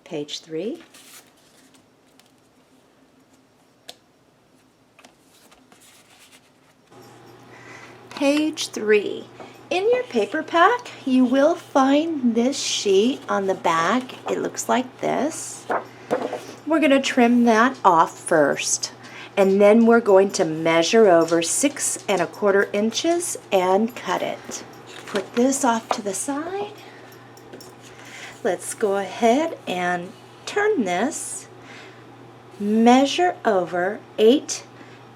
page 3. Page 3. In your paper pack, you will find this sheet on the back. It looks like this. We're going to trim that off first, and then we're going to measure over 6 1/4 inches and cut it. Put this off to the side. Let's go ahead and turn this. Measure over 8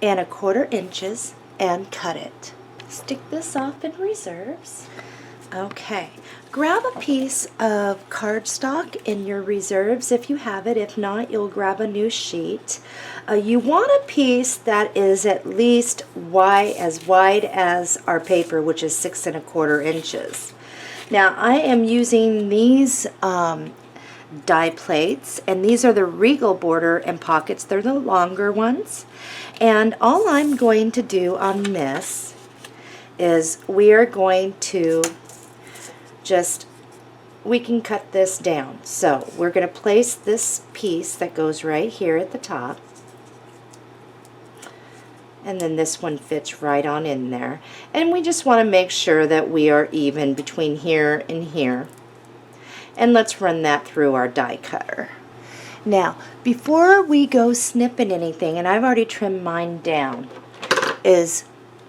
1/4 inches and cut it. Stick this off in reserves. Okay, grab a piece of cardstock in your reserves if you have it. If not, you'll grab a new sheet. You want a piece that is at least as wide as our paper, which is 6 1/4 inches. Now, I am using these die plates, and these are the Regal border and pockets. They're the longer ones. And all I'm going to do on this is we are going to we can cut this down. So we're going to place this piece that goes right here at the top, and then this one fits right on in there, and we just want to make sure that we are even between here and here. And let's run that through our die cutter. Now, before we go snipping anything, and I've already trimmed mine down, is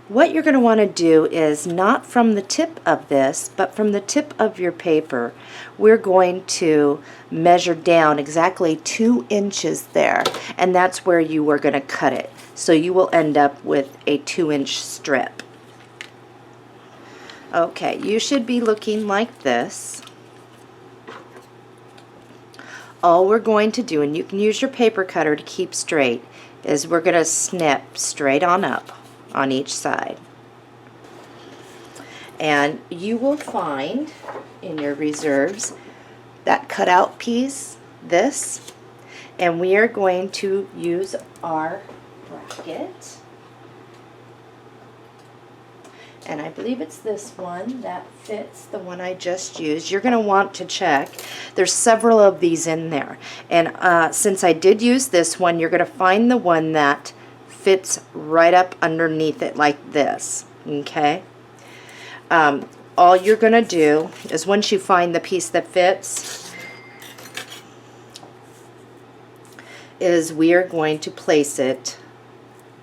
what you're going to want to do is not from the tip of this, but from the tip of your paper, we're going to measure down exactly 2 inches there, and that's where you are going to cut it. So you will end up with a 2-inch strip. Okay, you should be looking like this. All we're going to do, and you can use your paper cutter to keep straight, is we're going to snip straight on up on each side. And you will find in your reserves that cutout piece, this, and we are going to use our bracket. And I believe it's this one that fits the one I just used. You're going to want to check. There's several of these in there. And since I did use this one, you're going to find the one that fits right up underneath it like this. Okay? All you're going to do is once you find the piece that fits, is we are going to place it.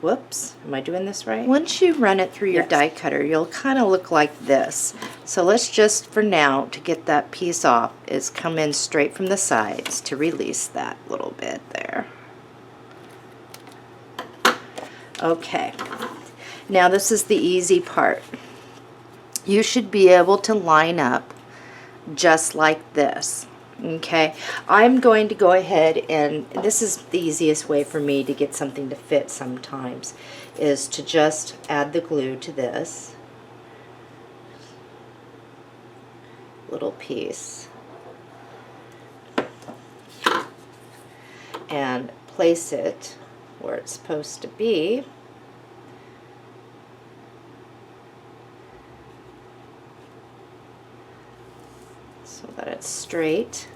Whoops, am I doing this right? Once you run it through your die cutter, you'll kind of look like this. So let's just, for now, to get that piece off, is come in straight from the sides to release that little bit there. Okay, now this is the easy part. You should be able to line up just like this. Okay, I'm going to go ahead, and this is the easiest way for me to get something to fit sometimes, is to just add the glue to this little piece and place it where it's supposed to be. So that it's straight.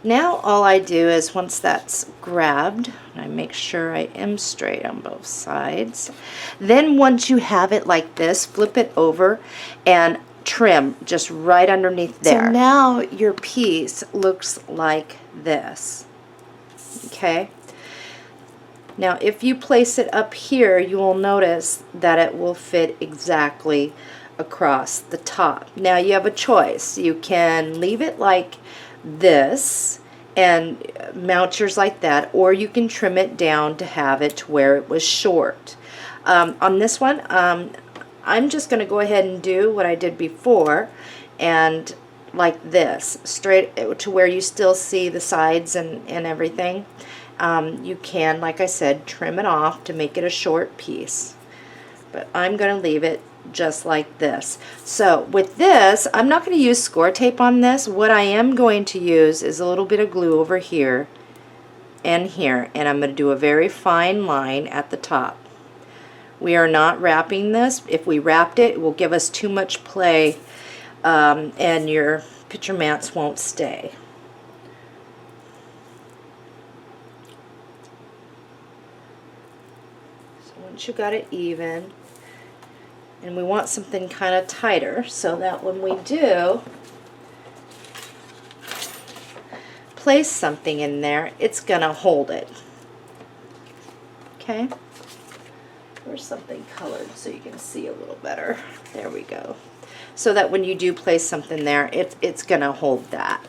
Now all I do is once that's grabbed, and I make sure I am straight on both sides, then once you have it like this, flip it over and trim just right underneath there. So now your piece looks like this. Okay? Now if you place it up here, you will notice that it will fit exactly across the top. Now you have a choice. You can leave it like this and mount yours like that, or you can trim it down to have it to where it was short. On this one, I'm just going to go ahead and do what I did before, and like this, straight to where you still see the sides and everything. You can, like I said, trim it off to make it a short piece, but I'm going to leave it just like this. So with this, I'm not going to use score tape on this. What I am going to use is a little bit of glue over here and here, and I'm going to do a very fine line at the top. We are not wrapping this. If we wrapped it, it will give us too much play, and your picture mats won't stay. So once you got it even, and we want something kind of tighter so that when we do place something in there, it's going to hold it. Okay? Or something colored so you can see a little better. There we go. So that when you do place something there, it's going to hold that.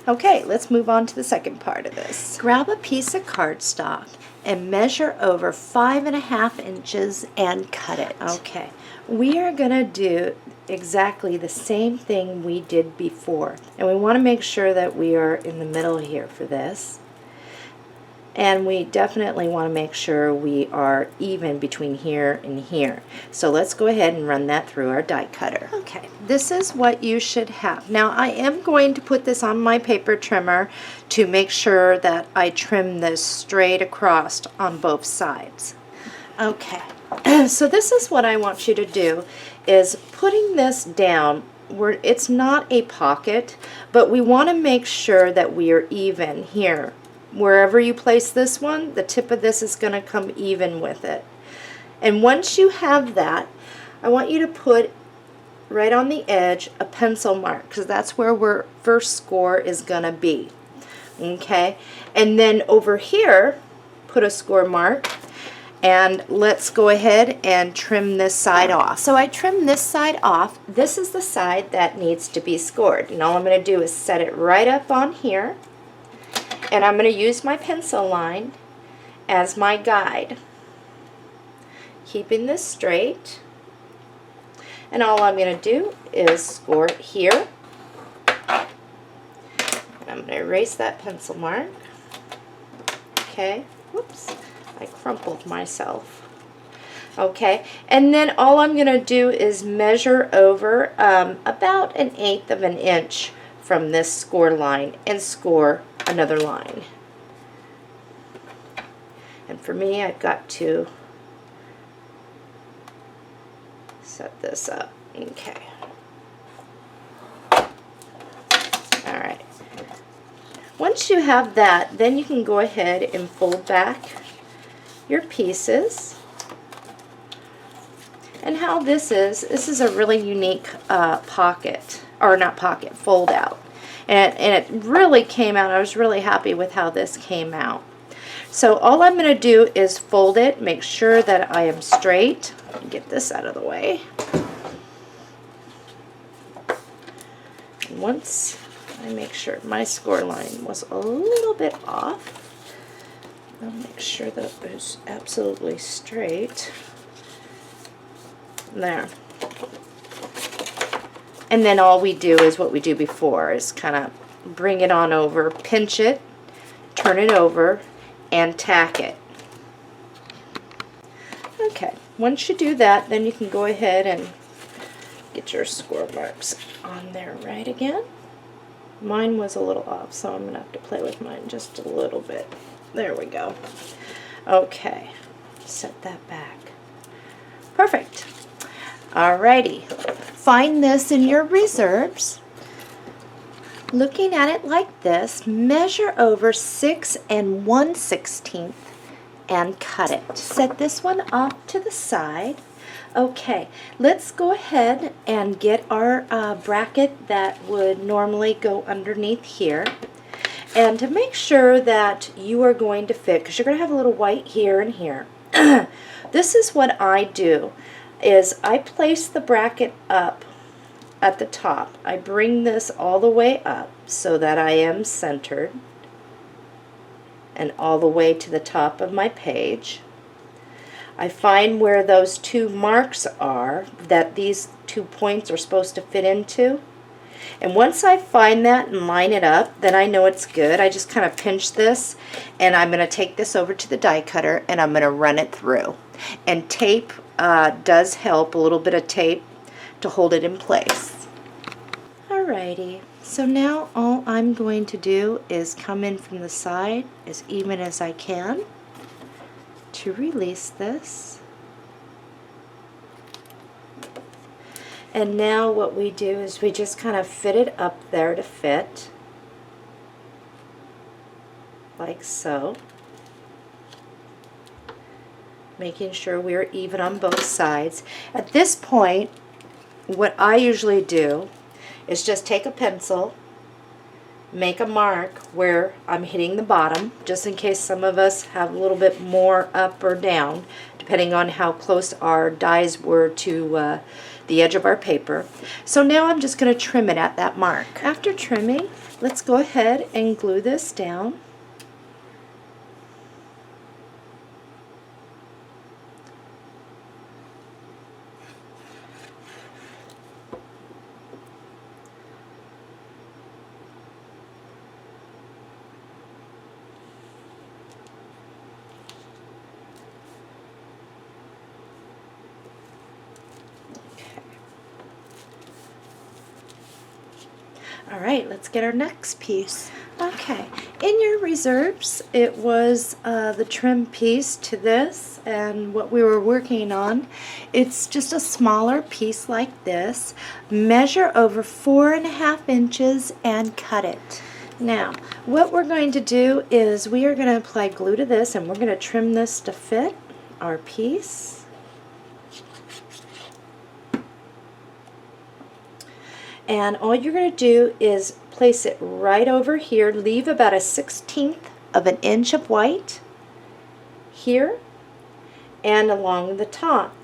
Okay, let's move on to the second part of this. Grab a piece of cardstock and measure over 5.5 inches and cut it. Okay, we are going to do exactly the same thing we did before. And we want to make sure that we are in the middle here for this. And we definitely want to make sure we are even between here and here. So let's go ahead and run that through our die cutter. Okay, this is what you should have. Now I am going to put this on my paper trimmer to make sure that I trim this straight across on both sides. Okay, so this is what I want you to do, is putting this down where it's not a pocket, but we want to make sure that we are even here. Wherever you place this one, the tip of this is going to come even with it. And once you have that, I want you to put right on the edge a pencil mark, because that's where our first score is going to be. Okay? And then over here, put a score mark, and let's go ahead and trim this side off. So I trim this side off. This is the side that needs to be scored. And all I'm going to do is set it right up on here. And I'm going to use my pencil line as my guide, keeping this straight. And all I'm going to do is score it here. And I'm going to erase that pencil mark. Okay, whoops, I crumpled myself. Okay, and then all I'm going to do is measure over about 1/8 of an inch from this score line and score another line. And for me, I've got to set this up. Okay. Alright. Once you have that, then you can go ahead and fold back your pieces. And how this is a really unique pocket, or not pocket, fold out. And it really came out. I was really happy with how this came out. So all I'm going to do is fold it, make sure that I am straight. Get this out of the way. And once I make sure my score line was a little bit off, I'll make sure that it was absolutely straight. There. And then all we do is what we do before, is kind of bring it on over, pinch it, turn it over, and tack it. Okay, once you do that, then you can go ahead and get your score marks on there right again. Mine was a little off, so I'm going to have to play with mine just a little bit. There we go. Okay, set that back. Perfect. Alrighty, find this in your reserves. Looking at it like this, measure over 6 1/16 and cut it. Set this one off to the side. Okay, let's go ahead and get our bracket that would normally go underneath here. And to make sure that you are going to fit, because you're going to have a little white here and here, this is what I do. Is I place the bracket up at the top. I bring this all the way up so that I am centered and all the way to the top of my page. I find where those two marks are that these 2 points are supposed to fit into. And once I find that and line it up, then I know it's good. I just kind of pinch this, and I'm going to take this over to the die cutter and I'm going to run it through. And tape does help, a little bit of tape to hold it in place. Alrighty, so now all I'm going to do is come in from the side as even as I can to release this. And now what we do is we just kind of fit it up there to fit, like so. making sure we're even on both sides. At this point, what I usually do is just take a pencil, make a mark where I'm hitting the bottom, just in case some of us have a little bit more up or down, depending on how close our dies were to the edge of our paper. So now I'm just going to trim it at that mark. After trimming, let's go ahead and glue this down. All right, let's get our next piece. Okay, in your reserves, it was the trim piece to this and what we were working on. It's just a smaller piece like this. Measure over 4.5 inches and cut it. Now, what we're going to do is we are going to apply glue to this, and we're going to trim this to fit our piece. And all you're going to do is place it right over here. Leave about a 1/16 of an inch of white here and along the top.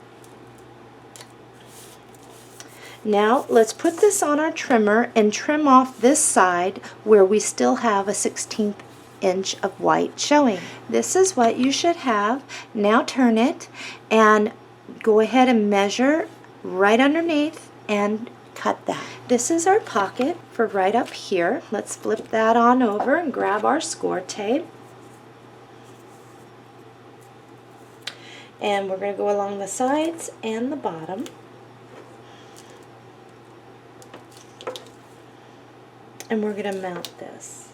Now let's put this on our trimmer and trim off this side where we still have a 1/16 inch of white showing. This is what you should have. Now turn it and go ahead and measure right underneath and cut that. This is our pocket for right up here. Let's flip that on over and grab our score tape. And we're going to go along the sides and the bottom. And we're going to mount this.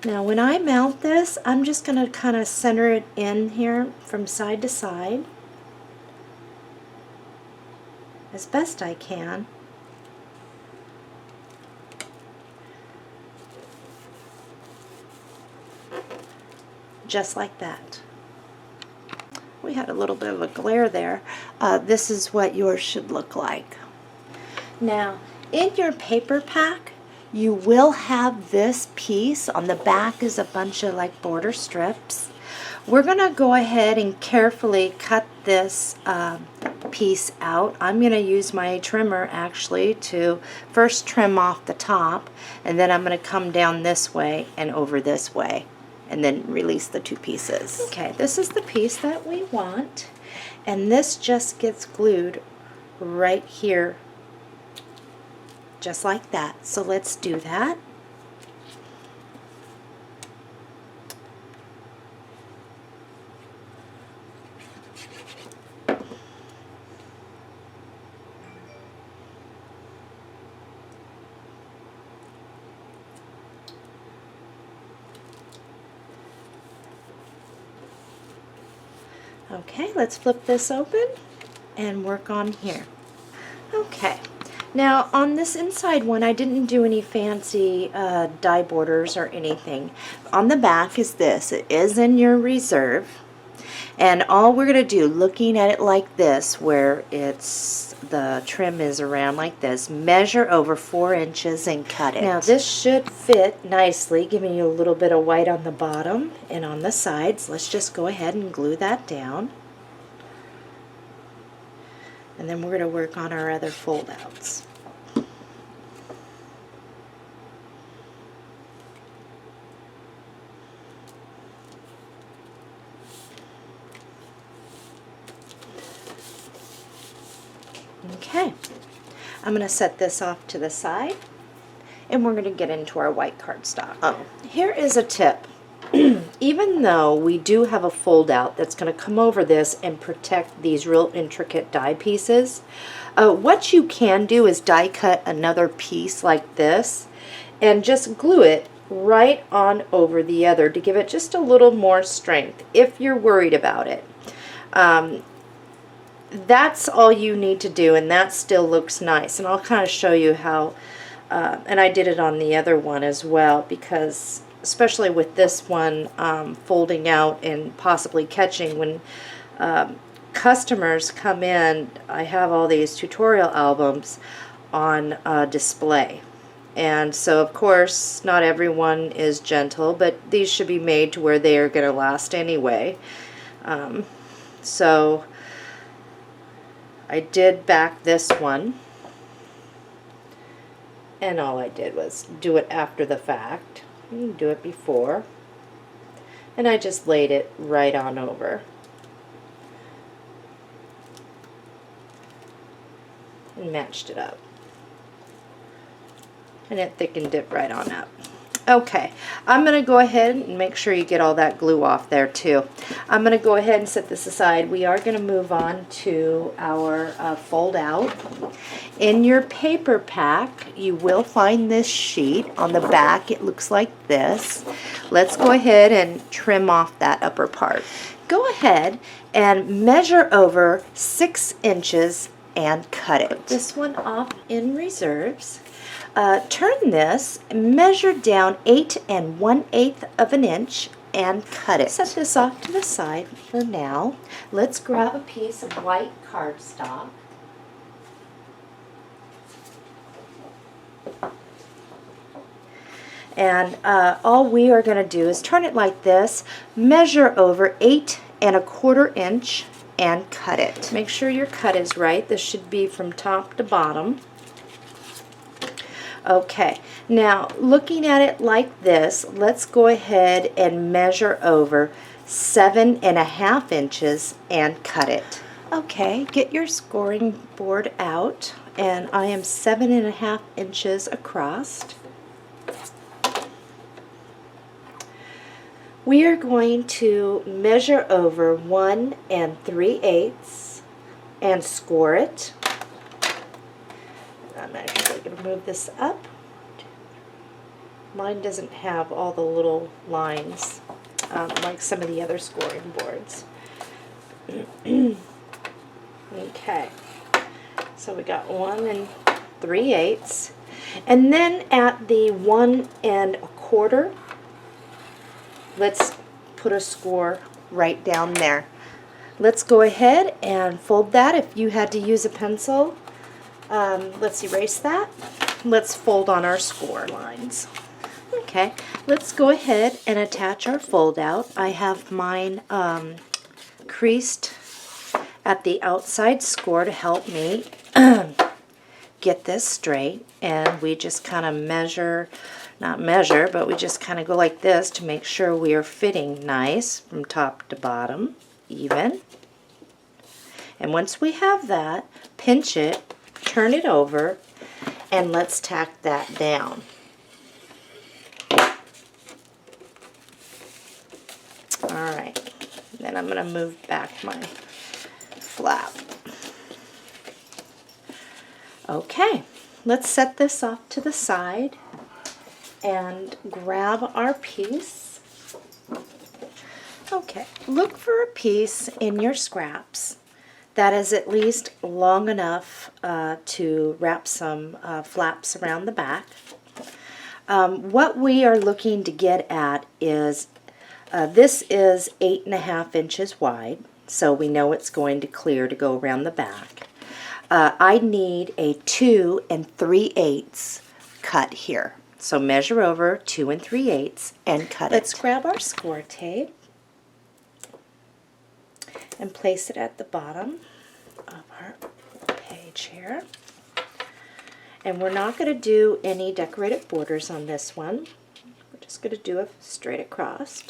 Now when I mount this, I'm just going to kind of center it in here from side to side as best I can. Just like that. We had a little bit of a glare there. This is what yours should look like. Now, in your paper pack, you will have this piece. On the back is a bunch of like border strips. We're going to go ahead and carefully cut this piece out. I'm going to use my trimmer actually to first trim off the top, and then I'm going to come down this way and over this way and then release the two pieces. Okay, this is the piece that we want, and this just gets glued right here just like that. So let's do that. Okay, let's flip this open and work on here. Okay. Now on this inside one, I didn't do any fancy die borders or anything. On the back is this. It is in your reserve. And all we're going to do, looking at it like this, where it's the trim is around like this, measure over 4 inches and cut it. Now this should fit nicely, giving you a little bit of white on the bottom and on the sides. Let's just go ahead and glue that down. And then we're going to work on our other fold outs. Okay, I'm going to set this off to the side, and we're going to get into our white cardstock. Oh, here is a tip. Even though we do have a fold out that's going to come over this and protect these real intricate die pieces, what you can do is die cut another piece like this and just glue it right on over the other to give it just a little more strength if you're worried about it. that's all you need to do, and that still looks nice. And I'll kind of show you how, and I did it on the other one as well, because especially with this one folding out and possibly catching when customers come in, I have all these tutorial albums on display. And so, of course, not everyone is gentle, but these should be made to where they are going to last anyway. So I did back this one, and all I did was do it after the fact. You can do it before. And I just laid it right on over. And matched it up. And it thickened it right on up. Okay, I'm going to go ahead and make sure you get all that glue off there too. I'm going to go ahead and set this aside. We are going to move on to our fold out. In your paper pack, you will find this sheet. On the back, it looks like this. Let's go ahead and trim off that upper part. Go ahead and measure over 6 inches and cut it. Put this one off in reserves. Turn this, measure down 8 1/8 of an inch, and cut it. Set this off to the side for now. Let's grab a piece of white cardstock. And all we are going to do is turn it like this, measure over 8 1/4 inch, and cut it. Make sure your cut is right. This should be from top to bottom. Okay, now looking at it like this, let's go ahead and measure over 7 1/2 inches and cut it. Okay, get your scoring board out, and I am 7 1/2 inches across. We are going to measure over 1 3/8 and score it. I'm actually going to move this up. Mine doesn't have all the little lines like some of the other scoring boards. Okay, so we got 1 3/8, and then at the 1 1/4, let's put a score right down there. Let's go ahead and fold that. If you had to use a pencil, let's erase that. Let's fold on our score lines. Okay, let's go ahead and attach our fold out. I have mine creased at the outside score to help me get this straight, and we just kind of measure, not measure, but we just kind of go like this to make sure we are fitting nice from top to bottom, even. And once we have that, pinch it, turn it over, and let's tack that down. Alright, then I'm going to move back my flap. Okay, let's set this off to the side and grab our piece. Okay, look for a piece in your scraps that is at least long enough to wrap some flaps around the back. What we are looking to get at is, this is 8 1/2 inches wide, so we know it's going to clear to go around the back. I need a 2 3/8 cut here. So measure over 2 3/8 and cut it. Let's grab our score tape and place it at the bottom of our page here. And we're not going to do any decorative borders on this one. We're just going to do it straight across.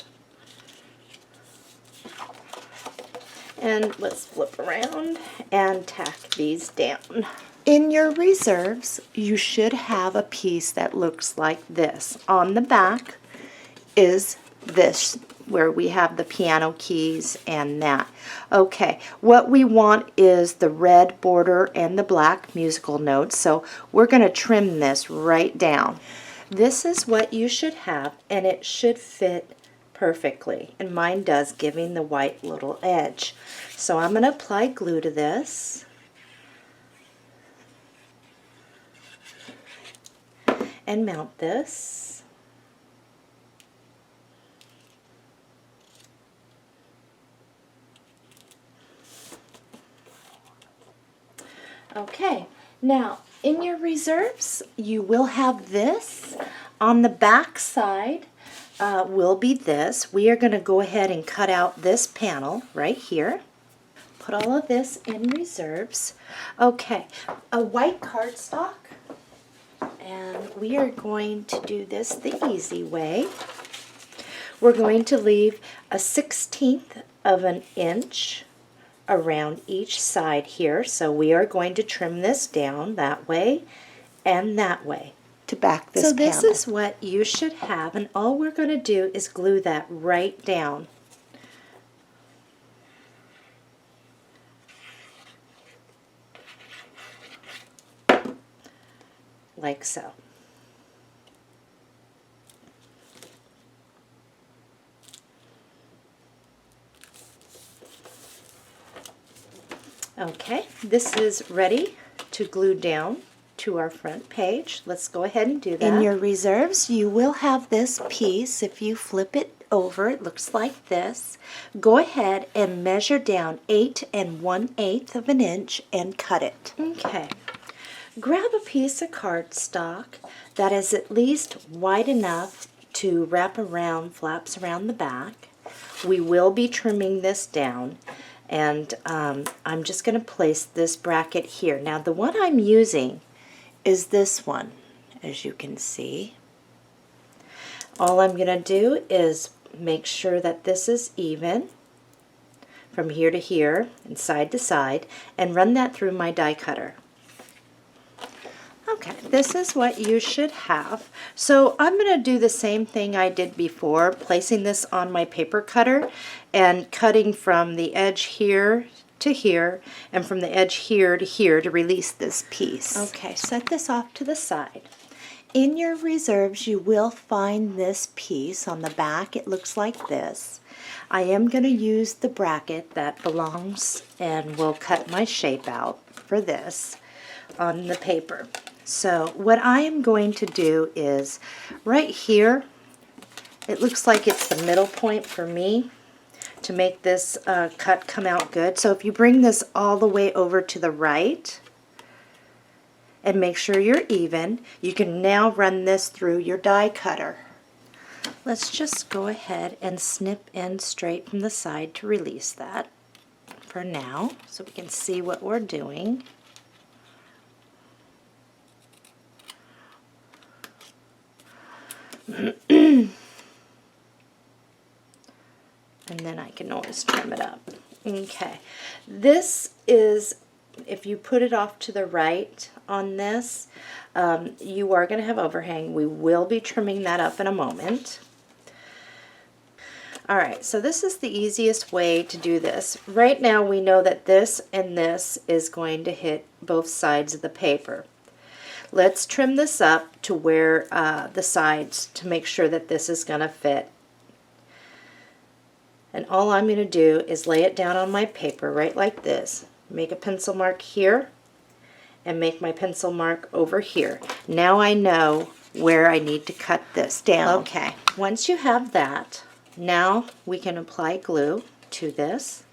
And let's flip around and tack these down. In your reserves, you should have a piece that looks like this. On the back is this, where we have the piano keys and that. Okay, what we want is the red border and the black musical notes, so we're going to trim this right down. This is what you should have, and it should fit perfectly, and mine does, giving the white little edge. So I'm going to apply glue to this. And mount this. Okay, now in your reserves you will have this. On the back side will be this. We are going to go ahead and cut out this panel right here. Put all of this in reserves. Okay, a white cardstock. And we are going to do this the easy way. We're going to leave a 1/16 of an inch around each side here. So we are going to trim this down that way and that way to back this panel. So this is what you should have, and all we're going to do is glue that right down. Like so. Okay, this is ready to glue down to our front page. Let's go ahead and do that. In your reserves, you will have this piece. If you flip it over, it looks like this. Go ahead and measure down 8 1/8 of an inch and cut it. Okay. Grab a piece of cardstock that is at least wide enough to wrap around, flaps around the back. We will be trimming this down, and I'm just going to place this bracket here. Now the one I'm using is this one, as you can see. All I'm going to do is make sure that this is even from here to here and side to side, and run that through my die cutter. Okay, this is what you should have. So I'm going to do the same thing I did before, placing this on my paper cutter and cutting from the edge here to here and from the edge here to release this piece. Okay, set this off to the side. In your reserves, you will find this piece on the back. It looks like this. I am going to use the bracket that belongs and will cut my shape out for this on the paper. So what I am going to do is right here, it looks like it's the middle point for me to make this cut come out good. So if you bring this all the way over to the right and make sure you're even, you can now run this through your die cutter. Let's just go ahead and snip in straight from the side to release that for now so we can see what we're doing. And then I can always trim it up. Okay, this is, if you put it off to the right on this, you are going to have overhang. We will be trimming that up in a moment. Alright, so this is the easiest way to do this. Right now we know that this and this is going to hit both sides of the paper. Let's trim this up to where the sides, to make sure that this is going to fit. And all I'm going to do is lay it down on my paper right like this. Make a pencil mark here and make my pencil mark over here. Now I know where I need to cut this down. Okay, once you have that, now we can apply glue to this.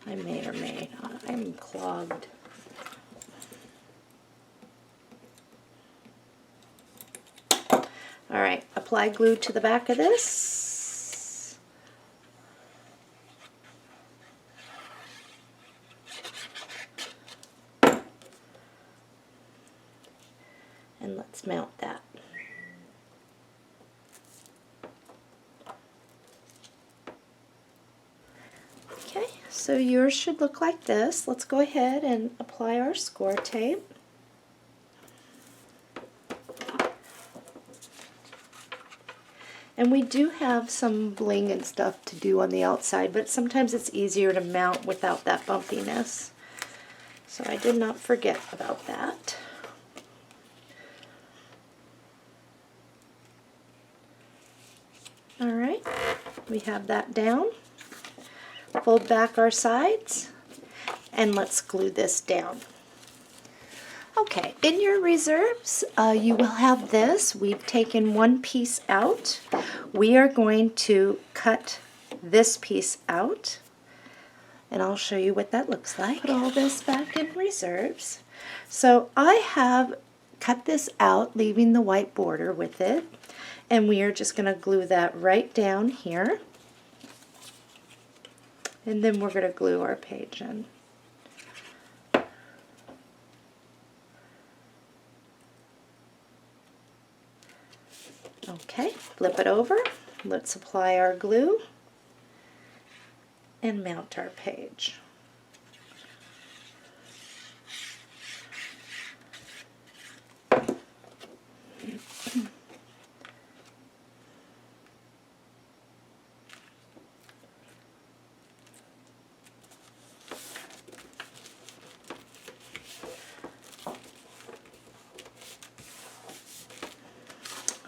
I may or may not. I'm clogged. Alright, apply glue to the back of this. And let's mount that. Okay, so yours should look like this. Let's go ahead and apply our score tape. And we do have some bling and stuff to do on the outside, but sometimes it's easier to mount without that bumpiness. So I did not forget about that. we have that down. Fold back our sides, and let's glue this down. Okay, in your reserves, you will have this. We've taken one piece out. We are going to cut this piece out, and I'll show you what that looks like. Put all this back in reserves. So I have cut this out, leaving the white border with it, and we are just going to glue that right down here, and then we're going to glue our page in. Okay, flip it over. Let's apply our glue and mount our page.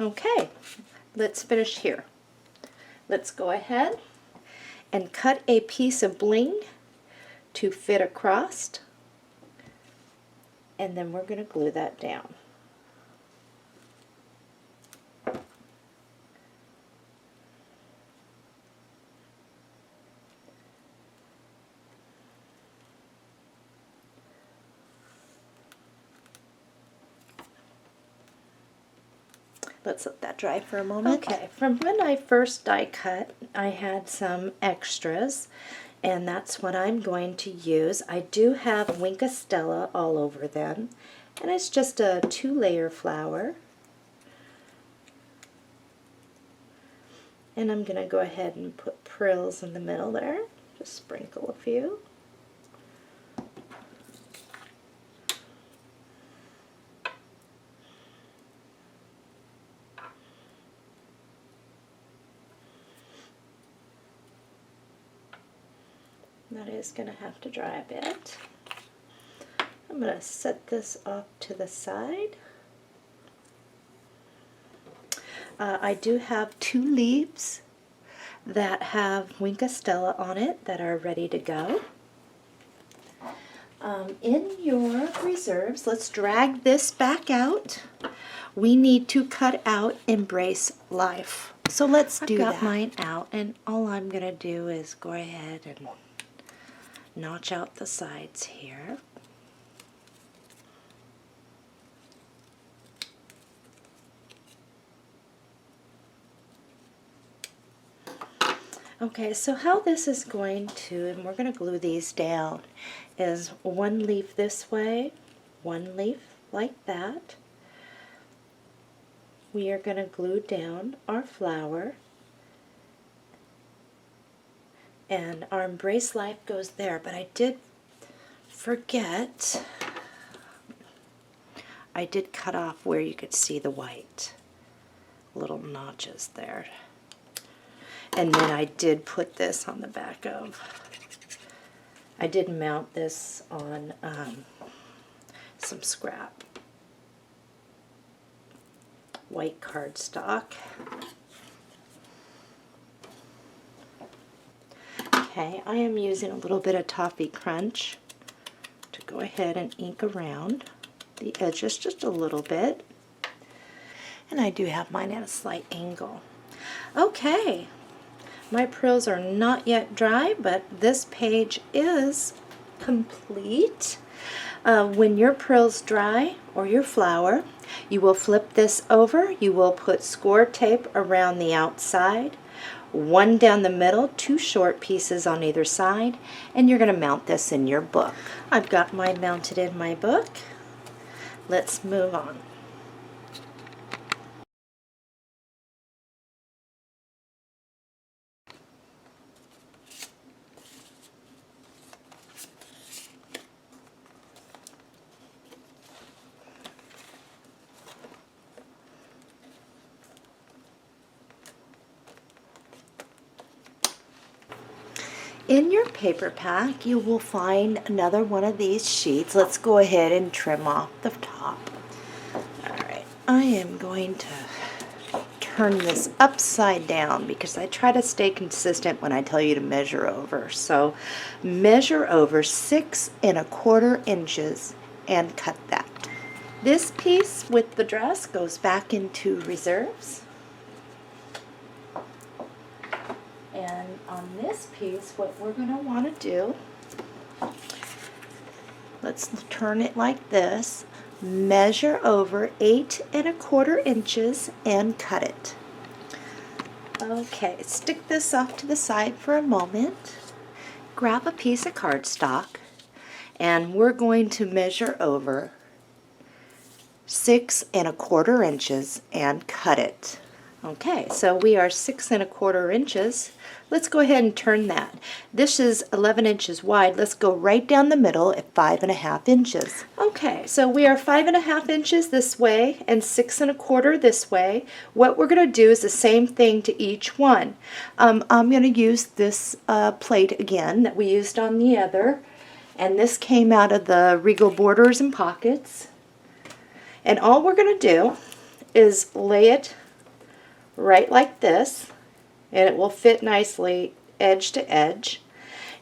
Okay, let's finish here. Let's go ahead and cut a piece of bling to fit across, and then we're going to glue that down. Let's let that dry for a moment. Okay, from when I first die cut, I had some extras, and that's what I'm going to use. I do have Wink Stella all over them, and it's just a 2-layer flower. And I'm going to go ahead and put prills in the middle there, just sprinkle a few. That is going to have to dry a bit. I'm going to set this off to the side. I do have 2 leaves that have Wink Stella on it that are ready to go. In your reserves, let's drag this back out. We need to cut out Embrace Life. So let's do that. I've got mine out, and all I'm going to do is go ahead and notch out the sides here. Okay, so how this is going to, and we're going to glue these down, is 1 leaf this way, 1 leaf like that. We are going to glue down our flower, and our Embrace Life goes there, but I did forget, I did cut off where you could see the white little notches there. And then I did put this on the back of, I did mount this on some scrap white cardstock. Okay, I am using a little bit of Toffee Crunch to go ahead and ink around the edges just a little bit. And I do have mine at a slight angle. Okay, my prills are not yet dry, but this page is complete. When your prills dry, or your flower, you will flip this over. You will put score tape around the outside, 1 down the middle, 2 short pieces on either side, and you're going to mount this in your book. I've got mine mounted in my book. Let's move on. In your paper pack, you will find another one of these sheets. Let's go ahead and trim off the top. Alright, I am going to turn this upside down because I try to stay consistent when I tell you to measure over. So measure over 6¼ inches and cut that. This piece with the dress goes back into reserves. And on this piece, what we're going to want to do, let's turn it like this. Measure over 8¼ inches and cut it. Okay, stick this off to the side for a moment. Grab a piece of cardstock and we're going to measure over 6¼ inches and cut it. Okay, so we are 6¼ inches. Let's go ahead and turn that. This is 11 inches wide. Let's go right down the middle at 5½ inches. Okay, so we are 5½ inches this way and 6¼ this way. What we're going to do is the same thing to each one. I'm going to use this plate again that we used on the other, and this came out of the Regal Borders and Pockets. And all we're going to do is lay it right like this, and it will fit nicely edge to edge.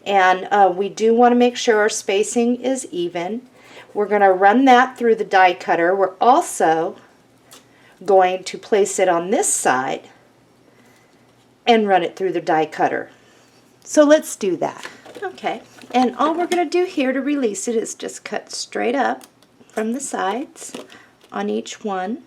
And we do want to make sure our spacing is even. We're going to run that through the die cutter. We're also going to place it on this side and run it through the die cutter. So let's do that. Okay, and all we're going to do here to release it is just cut straight up from the sides on each one.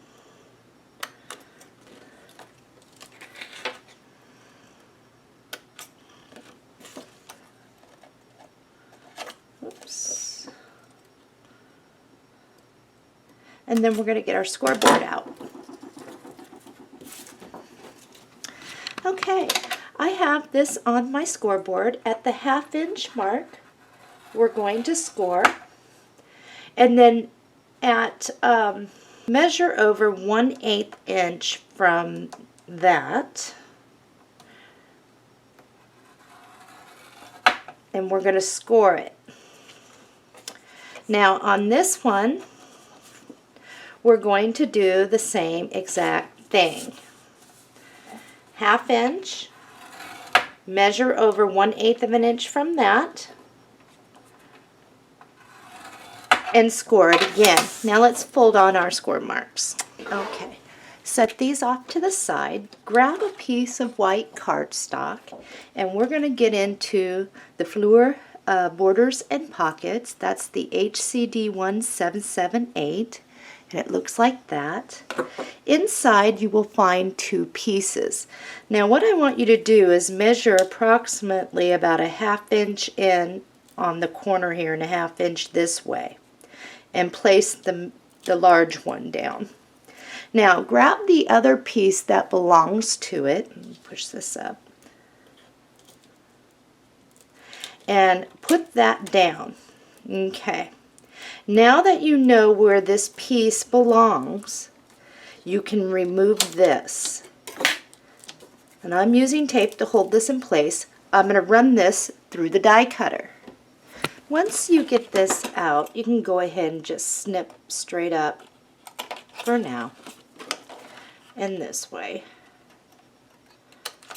Oops. And then we're going to get our scoreboard out. Okay, I have this on my scoreboard at the ½ inch mark. We're going to score, and then at measure over 1/8 inch from that, and we're going to score it. Now on this one, we're going to do the same exact thing. ½ inch, measure over 1/8 inch from that, and score it again. Now let's fold on our score marks. Okay, set these off to the side, grab a piece of white cardstock, and we're going to get into the Fleur Borders and Pockets. That's the HCD 1778, and it looks like that. Inside you will find 2 pieces. Now what I want you to do is measure approximately about a ½ inch in on the corner here and a ½ inch this way, and place the large one down. Now grab the other piece that belongs to it, push this up, and put that down. Okay, now that you know where this piece belongs, you can remove this. And I'm using tape to hold this in place. I'm going to run this through the die cutter. Once you get this out, you can go ahead and just snip straight up for now, and this way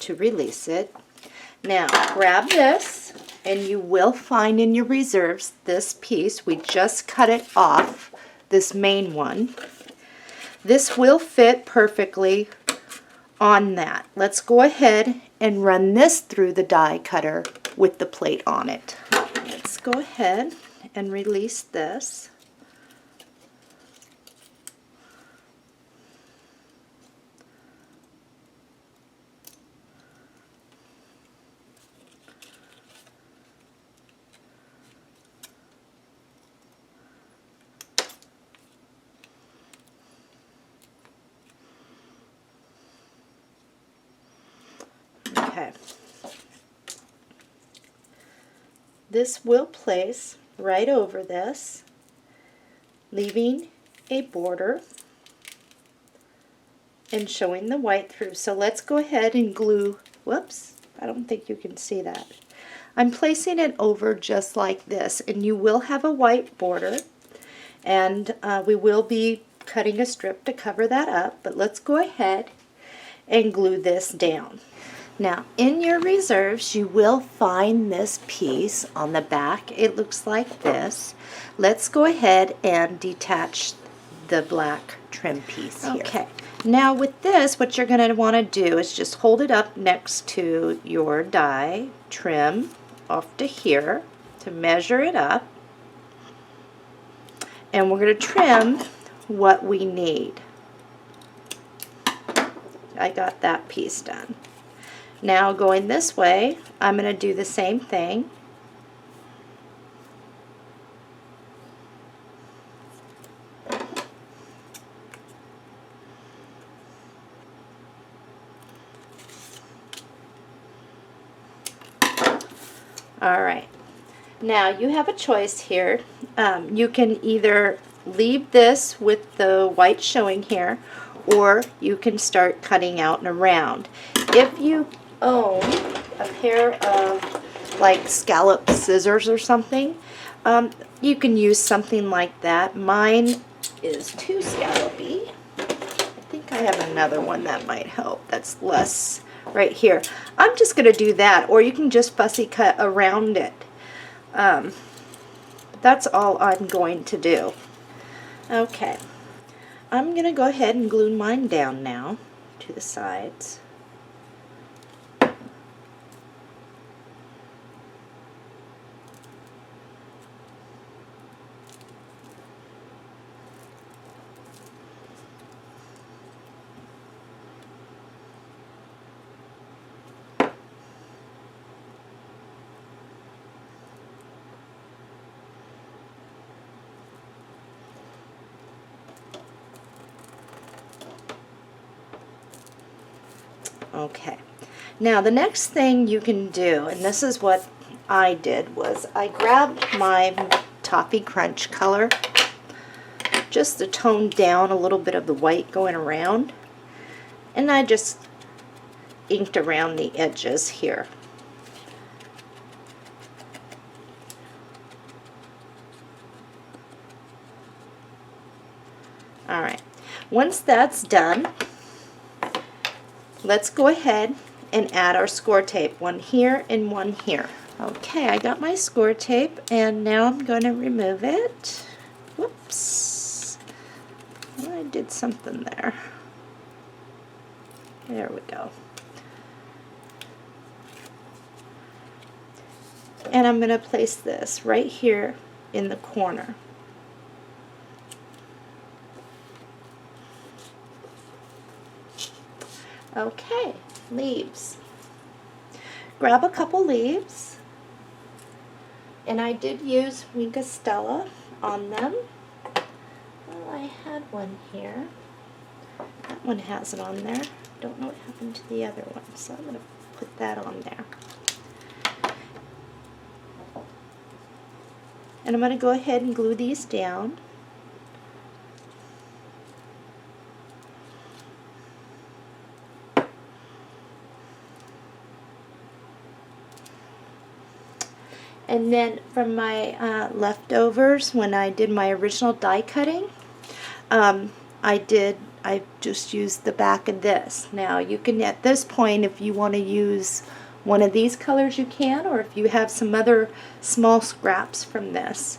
to release it. Now grab this, and you will find in your reserves this piece. We just cut it off, this main one. This will fit perfectly on that. Let's go ahead and run this through the die cutter with the plate on it. Let's go ahead and release this. Okay. This will place right over this, leaving a border and showing the white through. So let's go ahead and glue, whoops, I don't think you can see that. I'm placing it over just like this, and you will have a white border, and we will be cutting a strip to cover that up, but let's go ahead and glue this down. Now, in your reserves, you will find this piece on the back. It looks like this. Let's go ahead and detach the black trim piece here. Okay. Now with this, what you're going to want to do is just hold it up next to your die, trim off to here to measure it up. And we're going to trim what we need. I got that piece done. Now going this way, I'm going to do the same thing. Alright, now you have a choice here. You can either leave this with the white showing here, or you can start cutting out and around. If you own a pair of like scallop scissors or something, you can use something like that. Mine is too scallopy. I think I have another one that might help. That's less right here. I'm just going to do that, or you can just fussy cut around it. That's all I'm going to do. Okay. I'm going to go ahead and glue mine down now to the sides. Okay, now the next thing you can do, and this is what I did, was I grabbed my Toffee Crunch color just to tone down a little bit of the white going around, and I just inked around the edges here. Alright, once that's done, let's go ahead and add our score tape, one here and one here. Okay, I got my score tape, and now I'm going to remove it. Whoops. I did something there. There we go. And I'm going to place this right here in the corner. Okay, leaves. Grab a couple leaves, and I did use Wink Stella on them. Well, I had one here. That one has it on there. Don't know what happened to the other one, so I'm going to put that on there. And I'm going to go ahead and glue these down. And then from my leftovers, when I did my original die cutting, I just used the back of this. Now you can, at this point, if you want to use one of these colors, you can, or if you have some other small scraps from this.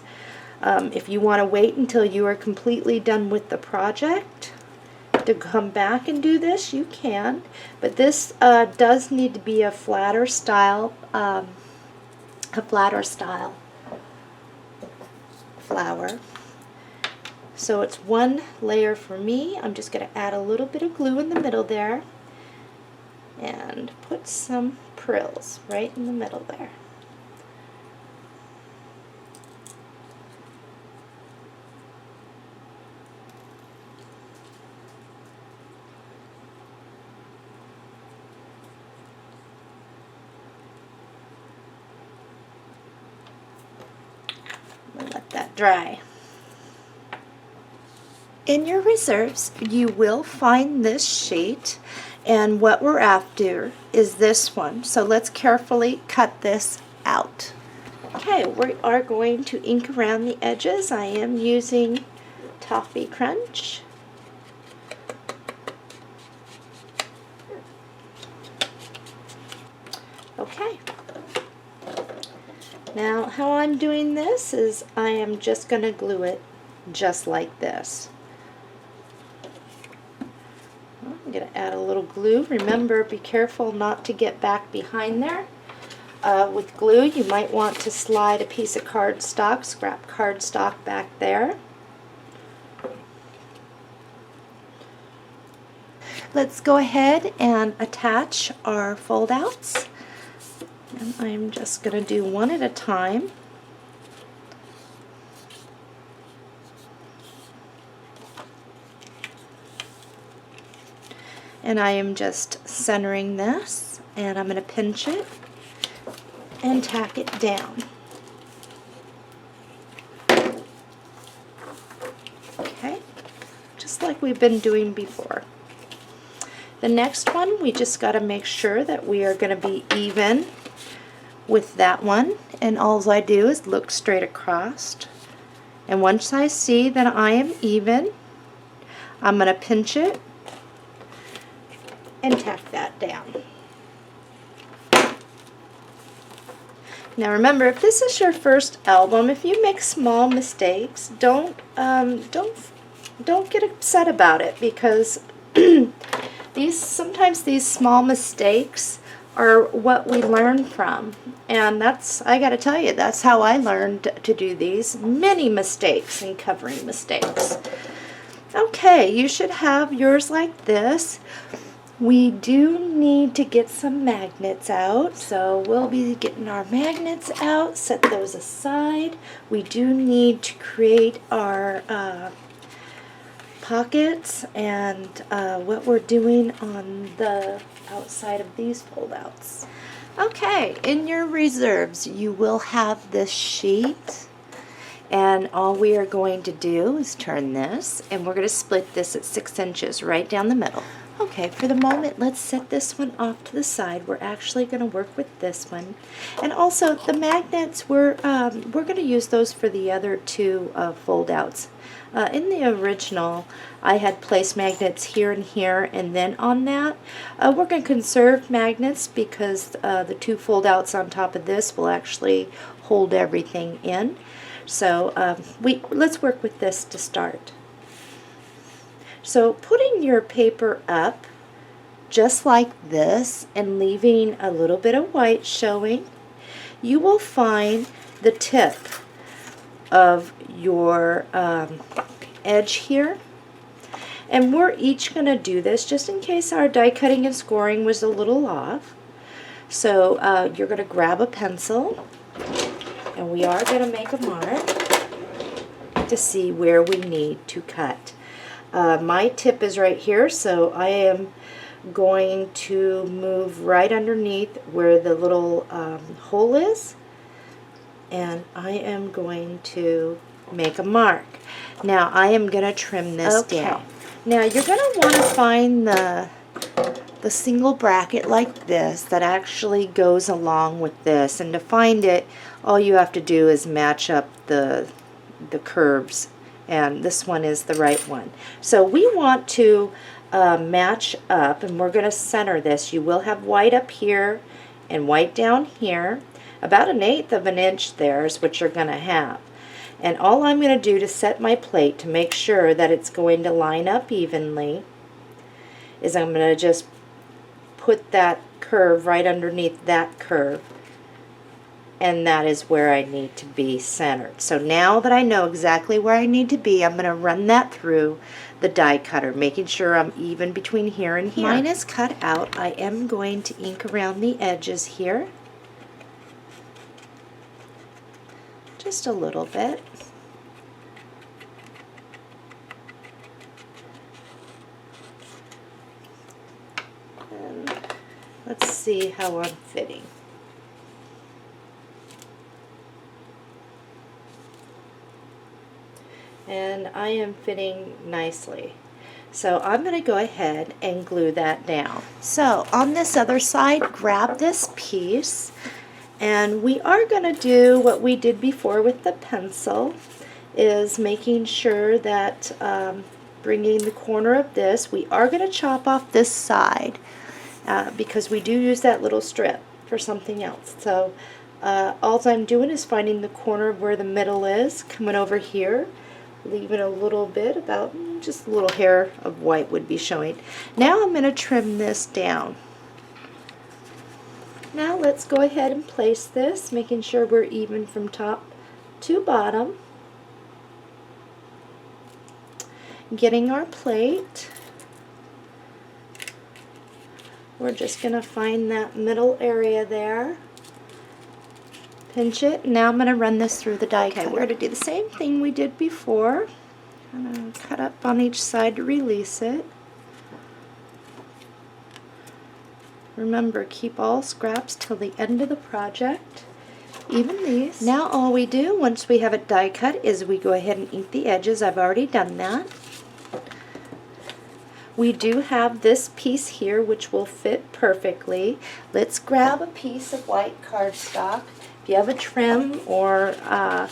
If you want to wait until you are completely done with the project to come back and do this, you can. But this does need to be a flatter style flower. So it's one layer for me. I'm just going to add a little bit of glue in the middle there and put some frills right in the middle there. Let that dry. In your reserves, you will find this sheet, and what we're after is this one. So let's carefully cut this out. Okay, we are going to ink around the edges. I am using Toffee Crunch. Now, how I'm doing this is I am just going to glue it just like this. I'm going to add a little glue. Remember, be careful not to get back behind there. With glue, you might want to slide a piece of cardstock, scrap cardstock back there. Let's go ahead and attach our fold-outs. And I'm just going to do one at a time. And I am just centering this, and I'm going to pinch it and tack it down. Okay, just like we've been doing before. The next one, we just got to make sure that we are going to be even with that one, and all I do is look straight across, and once I see that I am even, I'm going to pinch it and tack that down. Now remember, if this is your first album, if you make small mistakes, don't get upset about it, because sometimes these small mistakes are what we learn from, and I got to tell you, that's how I learned to do these. Many mistakes in covering mistakes. Okay, you should have yours like this. We do need to get some magnets out, so we'll be getting our magnets out, set those aside. We do need to create our pockets and what we're doing on the outside of these fold-outs. Okay, in your reserves you will have this sheet, and all we are going to do is turn this, and we're going to split this at 6 inches right down the middle. Okay, for the moment, let's set this one off to the side. We're actually going to work with this one. And also, the magnets, we're going to use those for the other two fold-outs. In the original, I had placed magnets here and here, and then on that, we're going to conserve magnets because the two fold-outs on top of this will actually hold everything in. So let's work with this to start. So putting your paper up just like this and leaving a little bit of white showing, you will find the tip of your edge here. And we're each going to do this just in case our die cutting and scoring was a little off. So you're going to grab a pencil, and we are going to make a mark to see where we need to cut. My tip is right here, so I am going to move right underneath where the little hole is, and I am going to make a mark. Now I am going to trim this down. Now you're going to want to find the single bracket like this that actually goes along with this, and to find it, all you have to do is match up the curves, and this one is the right one. So we want to match up, and we're going to center this. You will have white up here and white down here. About 1/8 of an inch there is what you're going to have. And all I'm going to do to set my plate to make sure that it's going to line up evenly is I'm going to just put that curve right underneath that curve, and that is where I need to be centered. So now that I know exactly where I need to be, I'm going to run that through the die cutter, making sure I'm even between here and here. Mine is cut out. I am going to ink around the edges here, just a little bit. And let's see how I'm fitting. And I am fitting nicely. So I'm going to go ahead and glue that down. So on this other side, grab this piece, and we are going to do what we did before with the pencil, is making sure that bringing the corner of this, we are going to chop off this side because we do use that little strip for something else. So All I'm doing is finding the corner of where the middle is, coming over here, leaving a little bit, about just a little hair of white would be showing. Now I'm going to trim this down. Now let's go ahead and place this, making sure we're even from top to bottom. Getting our plate. We're just going to find that middle area there. Pinch it. Now I'm going to run this through the die cutter. We're going to do the same thing we did before. I'm going to cut up on each side to release it. Remember, keep all scraps till the end of the project. Even these. Now all we do once we have it die cut is we go ahead and ink the edges. I've already done that. We do have this piece here which will fit perfectly. Let's grab a piece of white cardstock. If you have a trim or a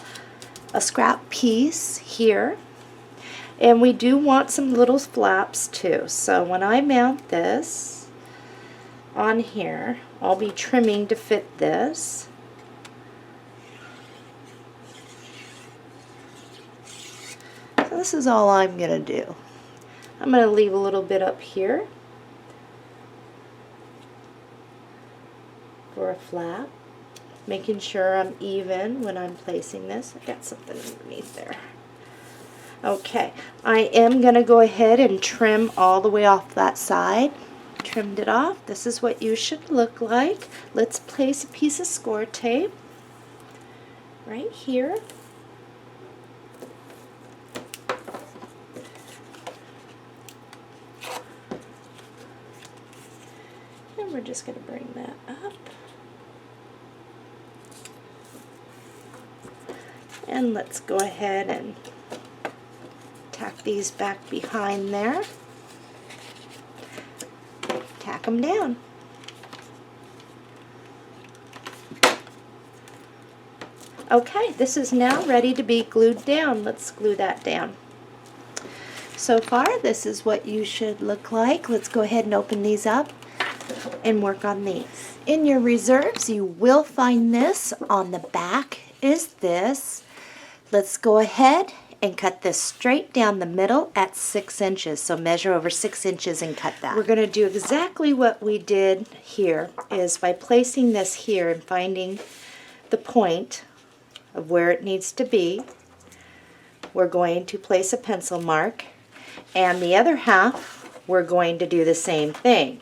scrap piece here. And we do want some little flaps too. So when I mount this on here, I'll be trimming to fit this. So this is all I'm going to do. I'm going to leave a little bit up here for a flap, making sure I'm even when I'm placing this. I got something underneath there. Okay, I am going to go ahead and trim all the way off that side. Trimmed it off. This is what you should look like. Let's place a piece of score tape right here. And we're just going to bring that up. And let's go ahead and tack these back behind there. Tack them down. Okay, this is now ready to be glued down. Let's glue that down. So far, this is what you should look like. Let's go ahead and open these up and work on these. In your reserves, you will find this on the back is this. Let's go ahead and cut this straight down the middle at 6 inches. So measure over 6 inches and cut that. We're going to do exactly what we did here, is by placing this here and finding the point of where it needs to be, we're going to place a pencil mark, and the other half we're going to do the same thing,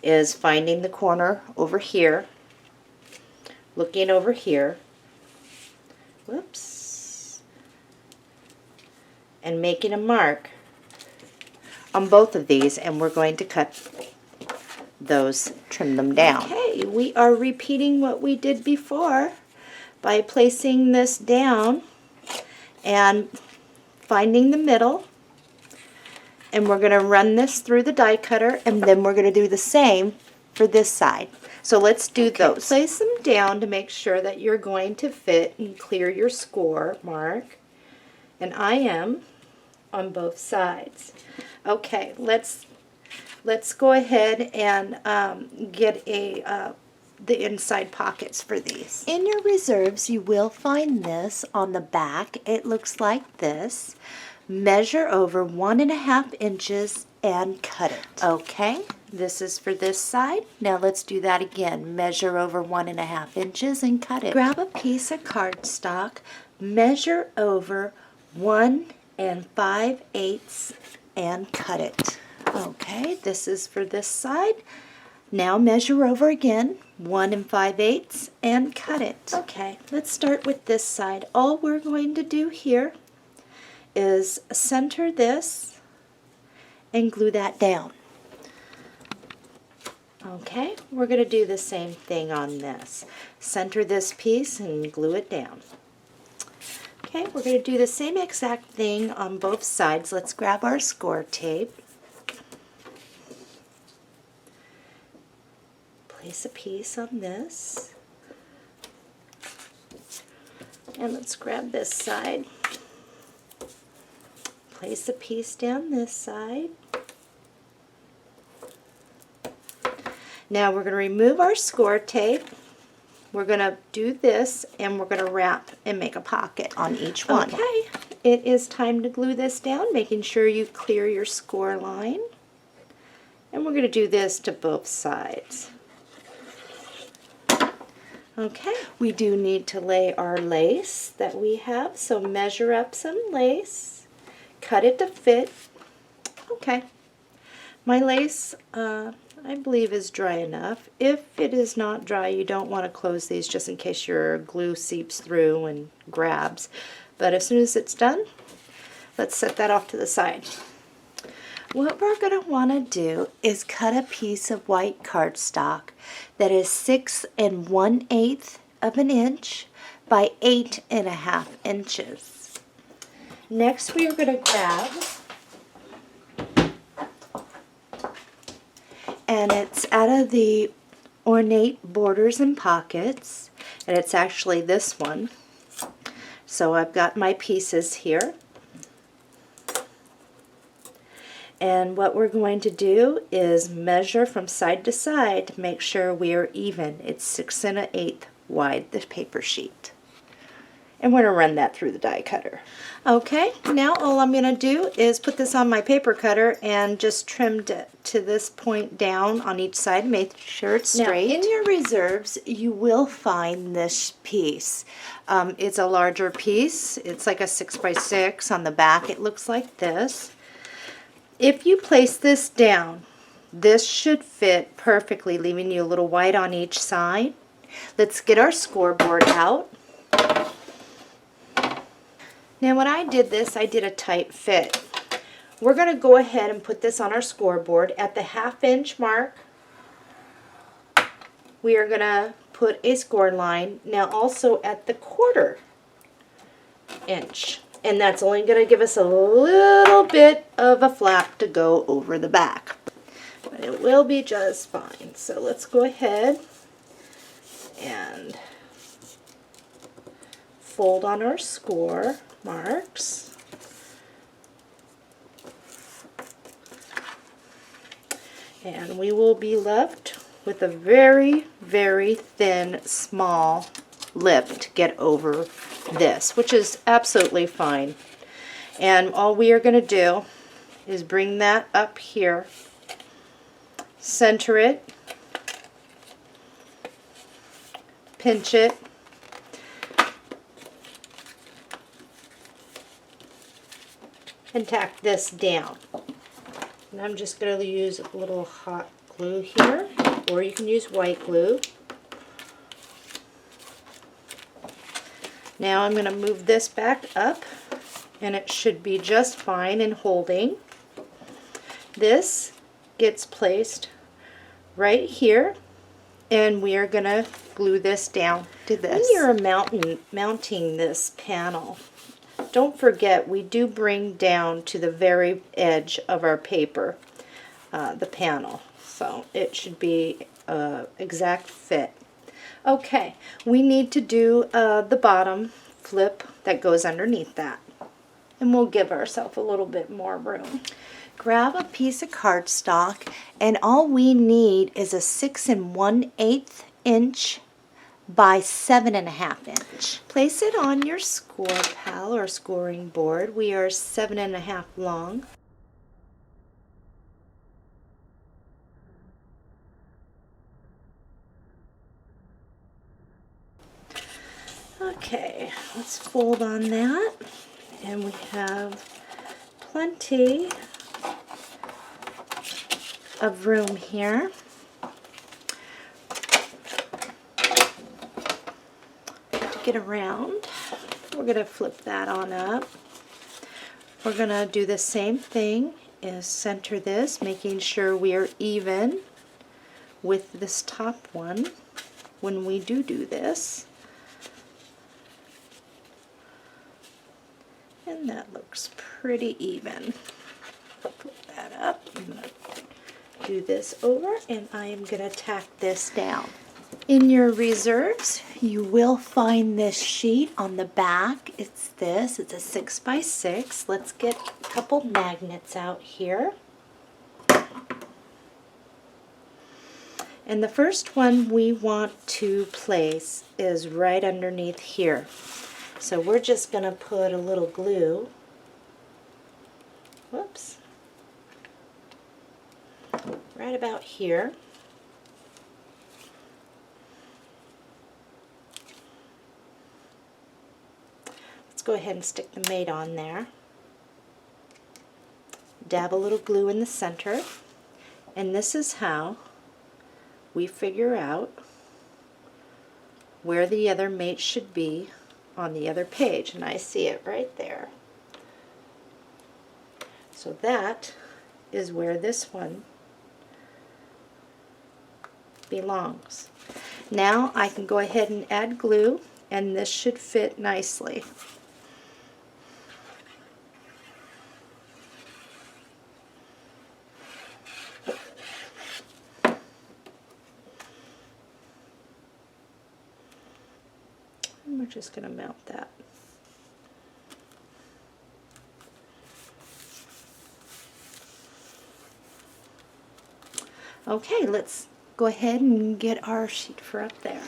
is finding the corner over here, looking over here, whoops, and making a mark on both of these, and we're going to cut those, trim them down. Okay, we are repeating what we did before by placing this down and finding the middle, and we're going to run this through the die cutter, and then we're going to do the same for this side. So let's do those. Place them down to make sure that you're going to fit and clear your score mark, and I am on both sides. Okay, let's go ahead and get the inside pockets for these. In your reserves, you will find this on the back. It looks like this. Measure over 1.5 inches and cut it. Okay, this is for this side. Now let's do that again. Measure over 1.5 inches and cut it. Grab a piece of cardstock, measure over 1 5/8 and cut it. Okay, this is for this side. Now measure over again, 1 5/8 and cut it. Okay, let's start with this side. All we're going to do here is center this and glue that down. Okay, we're going to do the same thing on this. Center this piece and glue it down. Okay, we're going to do the same exact thing on both sides. Let's grab our score tape. Place a piece on this. And let's grab this side. Place a piece down this side. Now we're going to remove our score tape we're going to do this, and we're going to wrap and make a pocket on each one. Okay, it is time to glue this down, making sure you clear your score line. And we're going to do this to both sides. Okay, we do need to lay our lace that we have, so measure up some lace, cut it to fit. Okay, my lace I believe is dry enough. If it is not dry, you don't want to close these just in case your glue seeps through and grabs. But as soon as it's done, let's set that off to the side. What we're going to want to do is cut a piece of white cardstock that is 6 1/8 of an inch by 8 1/2 inches. Next, we are going to grab, and it's out of the Ornate Borders and Pockets, and it's actually this one. So I've got my pieces here. And what we're going to do is measure from side to side to make sure we are even. It's 6 1/8 wide, the paper sheet. And we're going to run that through the die cutter. Okay, now all I'm going to do is put this on my paper cutter and just trim to this point down on each side, make sure it's straight. Now, in your reserves, you will find this piece. It's a larger piece. It's like a 6 by 6 on the back. It looks like this. If you place this down, this should fit perfectly, leaving you a little white on each side. Let's get our scoreboard out. Now when I did this, I did a tight fit. We're going to go ahead and put this on our scoreboard at the 1/2 inch mark. We are going to put a score line, now also at the 1/4 inch. And that's only going to give us a little bit of a flap to go over the back. But it will be just fine. So let's go ahead and fold on our score marks. And we will be left with a very, very thin, small lip to get over this, which is absolutely fine. And all we are going to do is bring that up here, center it, pinch it, and tack this down. And I'm just going to use a little hot glue here, or you can use white glue. Now I'm going to move this back up, and it should be just fine in holding. This gets placed right here, and we are going to glue this down to this. When you're mounting this panel, don't forget we do bring down to the very edge of our paper the panel, so it should be exact fit. Okay, we need to do the bottom flip that goes underneath that, and we'll give ourselves a little bit more room. Grab a piece of cardstock, and all we need is a 6 1/8 inch by 7 1/2 inch. Place it on your score pal or scoring board. We are 7 1/2 long. Okay, let's fold on that, and we have plenty of room here. To get around, we're going to flip that on up. We're going to do the same thing, is center this, making sure we are even with this top one when we do this. And that looks pretty even. Put that up. I'm going to do this over, and I am going to tack this down. In your reserves, you will find this sheet on the back. It's this. It's a 6 by 6. Let's get a couple magnets out here. And the first one we want to place is right underneath here. So we're just going to put a little glue, whoops, right about here. Let's go ahead and stick the mate on there. Dab a little glue in the center, and this is how we figure out where the other mate should be on the other page, and I see it right there. So that is where this one belongs. Now I can go ahead and add glue, and this should fit nicely. And we're just going to mount that. Okay, let's go ahead and get our sheet for up there.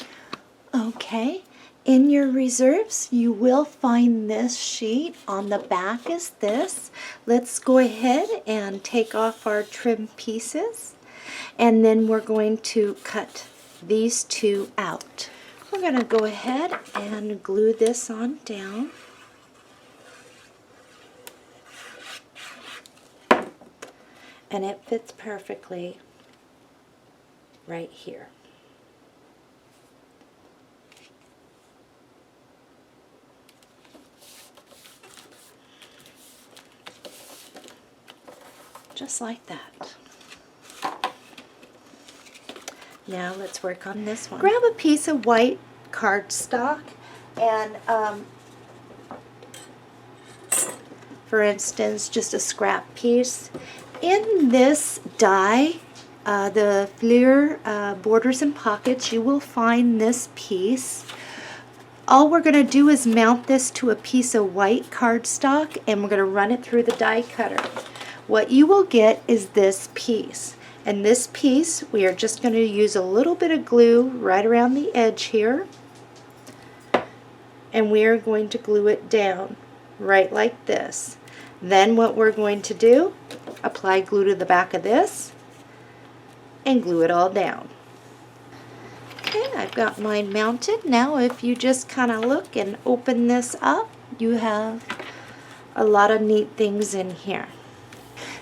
Okay, in your reserves you will find this sheet. On the back is this. Let's go ahead and take off our trim pieces, and then we're going to cut these two out. We're going to go ahead and glue this on down. And it fits perfectly right here. Just like that. Now let's work on this one. Grab a piece of white cardstock and for instance, just a scrap piece. In this die, the Fleur Borders and Pockets, you will find this piece. All we're going to do is mount this to a piece of white cardstock, and we're going to run it through the die cutter. What you will get is this piece. And this piece, we are just going to use a little bit of glue right around the edge here. And we are going to glue it down right like this. Then what we're going to do, apply glue to the back of this and glue it all down. Okay, I've got mine mounted. Now if you just kind of look and open this up, you have a lot of neat things in here.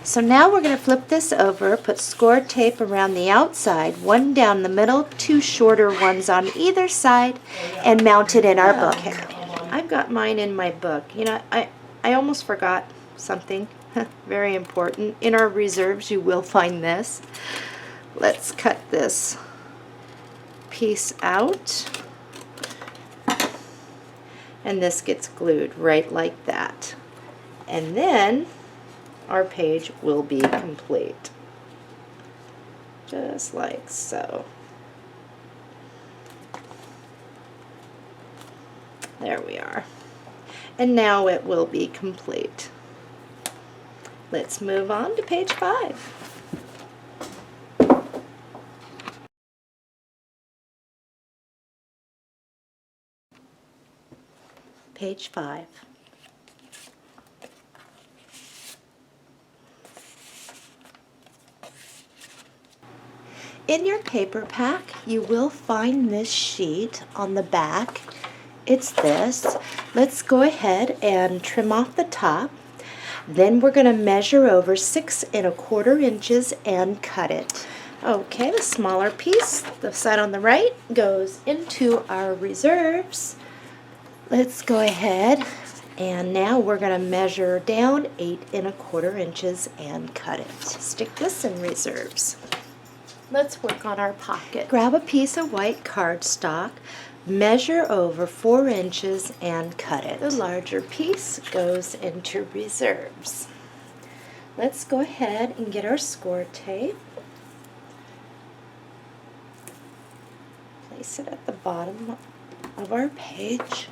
So now we're going to flip this over, put score tape around the outside, one down the middle, two shorter ones on either side, and mount it in our book. I've got mine in my book. You know, I almost forgot something very important. In our reserves you will find this. Let's cut this piece out, and this gets glued right like that, and then our page will be complete, just like so. There we are, and now it will be complete. Let's move on to page 5. Page 5. In your paper pack, you will find this sheet on the back. It's this. Let's go ahead and trim off the top. Then we're going to measure over 6 1/4 inches and cut it. Okay, the smaller piece, the side on the right, goes into our reserves. Let's go ahead, and now we're going to measure down 8 1/4 inches and cut it. Stick this in reserves. Let's work on our pocket. Grab a piece of white cardstock, measure over 4 inches and cut it. The larger piece goes into reserves. Let's go ahead and get our score tape. Place it at the bottom of our page.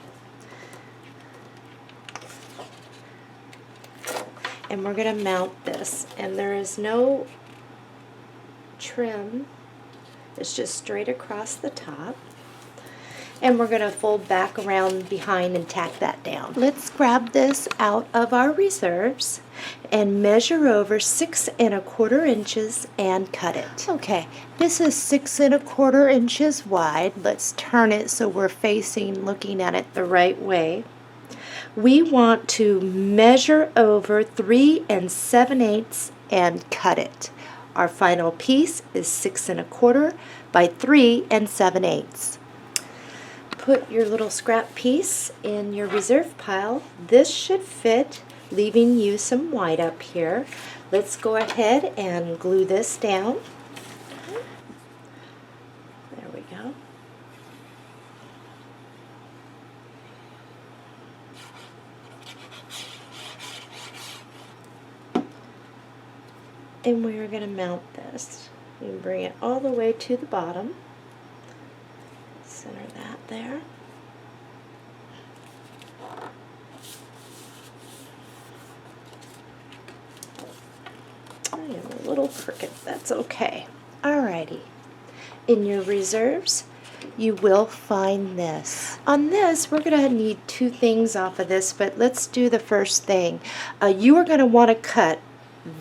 And we're going to mount this, and there is no trim is just straight across the top. And we're going to fold back around behind and tack that down. Let's grab this out of our reserves and measure over 6 1/4 inches and cut it. Okay, this is 6 1/4 inches wide. Let's turn it so we're facing, looking at it the right way. We want to measure over 3 7/8 and cut it. Our final piece is 6 1/4 by 3 7/8. Put your little scrap piece in your reserve pile. This should fit, leaving you some white up here. Let's go ahead and glue this down. There we go. And we're going to mount this. You can bring it all the way to the bottom. Center that there. I am a little crooked, that's okay. Alrighty. In your reserves, you will find this. On this, we're going to need 2 things off of this, but let's do the first thing. You are going to want to cut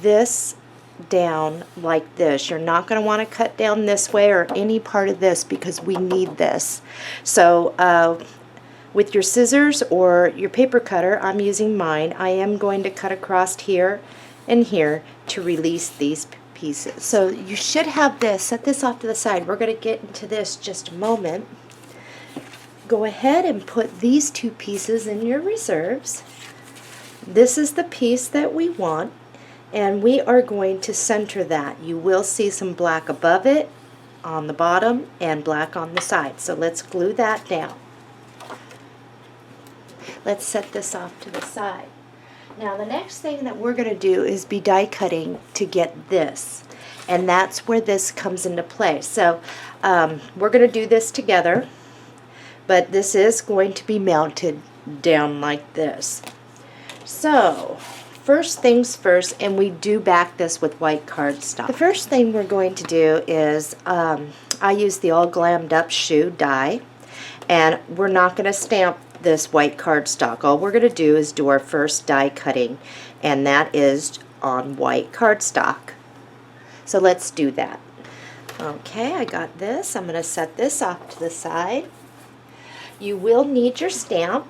this down like this. You're not going to want to cut down this way or any part of this because we need this. So with your scissors or your paper cutter, I'm using mine, I am going to cut across here and here to release these pieces. So you should have this. Set this off to the side. We're going to get into this just a moment. Go ahead and put these 2 pieces in your reserves. This is the piece that we want. And we are going to center that. You will see some black above it on the bottom and black on the side. So let's glue that down. Let's set this off to the side. Now the next thing that we're going to do is be die cutting to get this. And that's where this comes into play. So we're going to do this together. But this is going to be mounted down like this. So first things first, and we do back this with white cardstock. The first thing we're going to do is, I use the all glammed up shoe die, and we're not going to stamp this white cardstock. All we're going to do is do our first die cutting, and that is on white cardstock. So let's do that. Okay, I got this. I'm going to set this off to the side. You will need your stamp.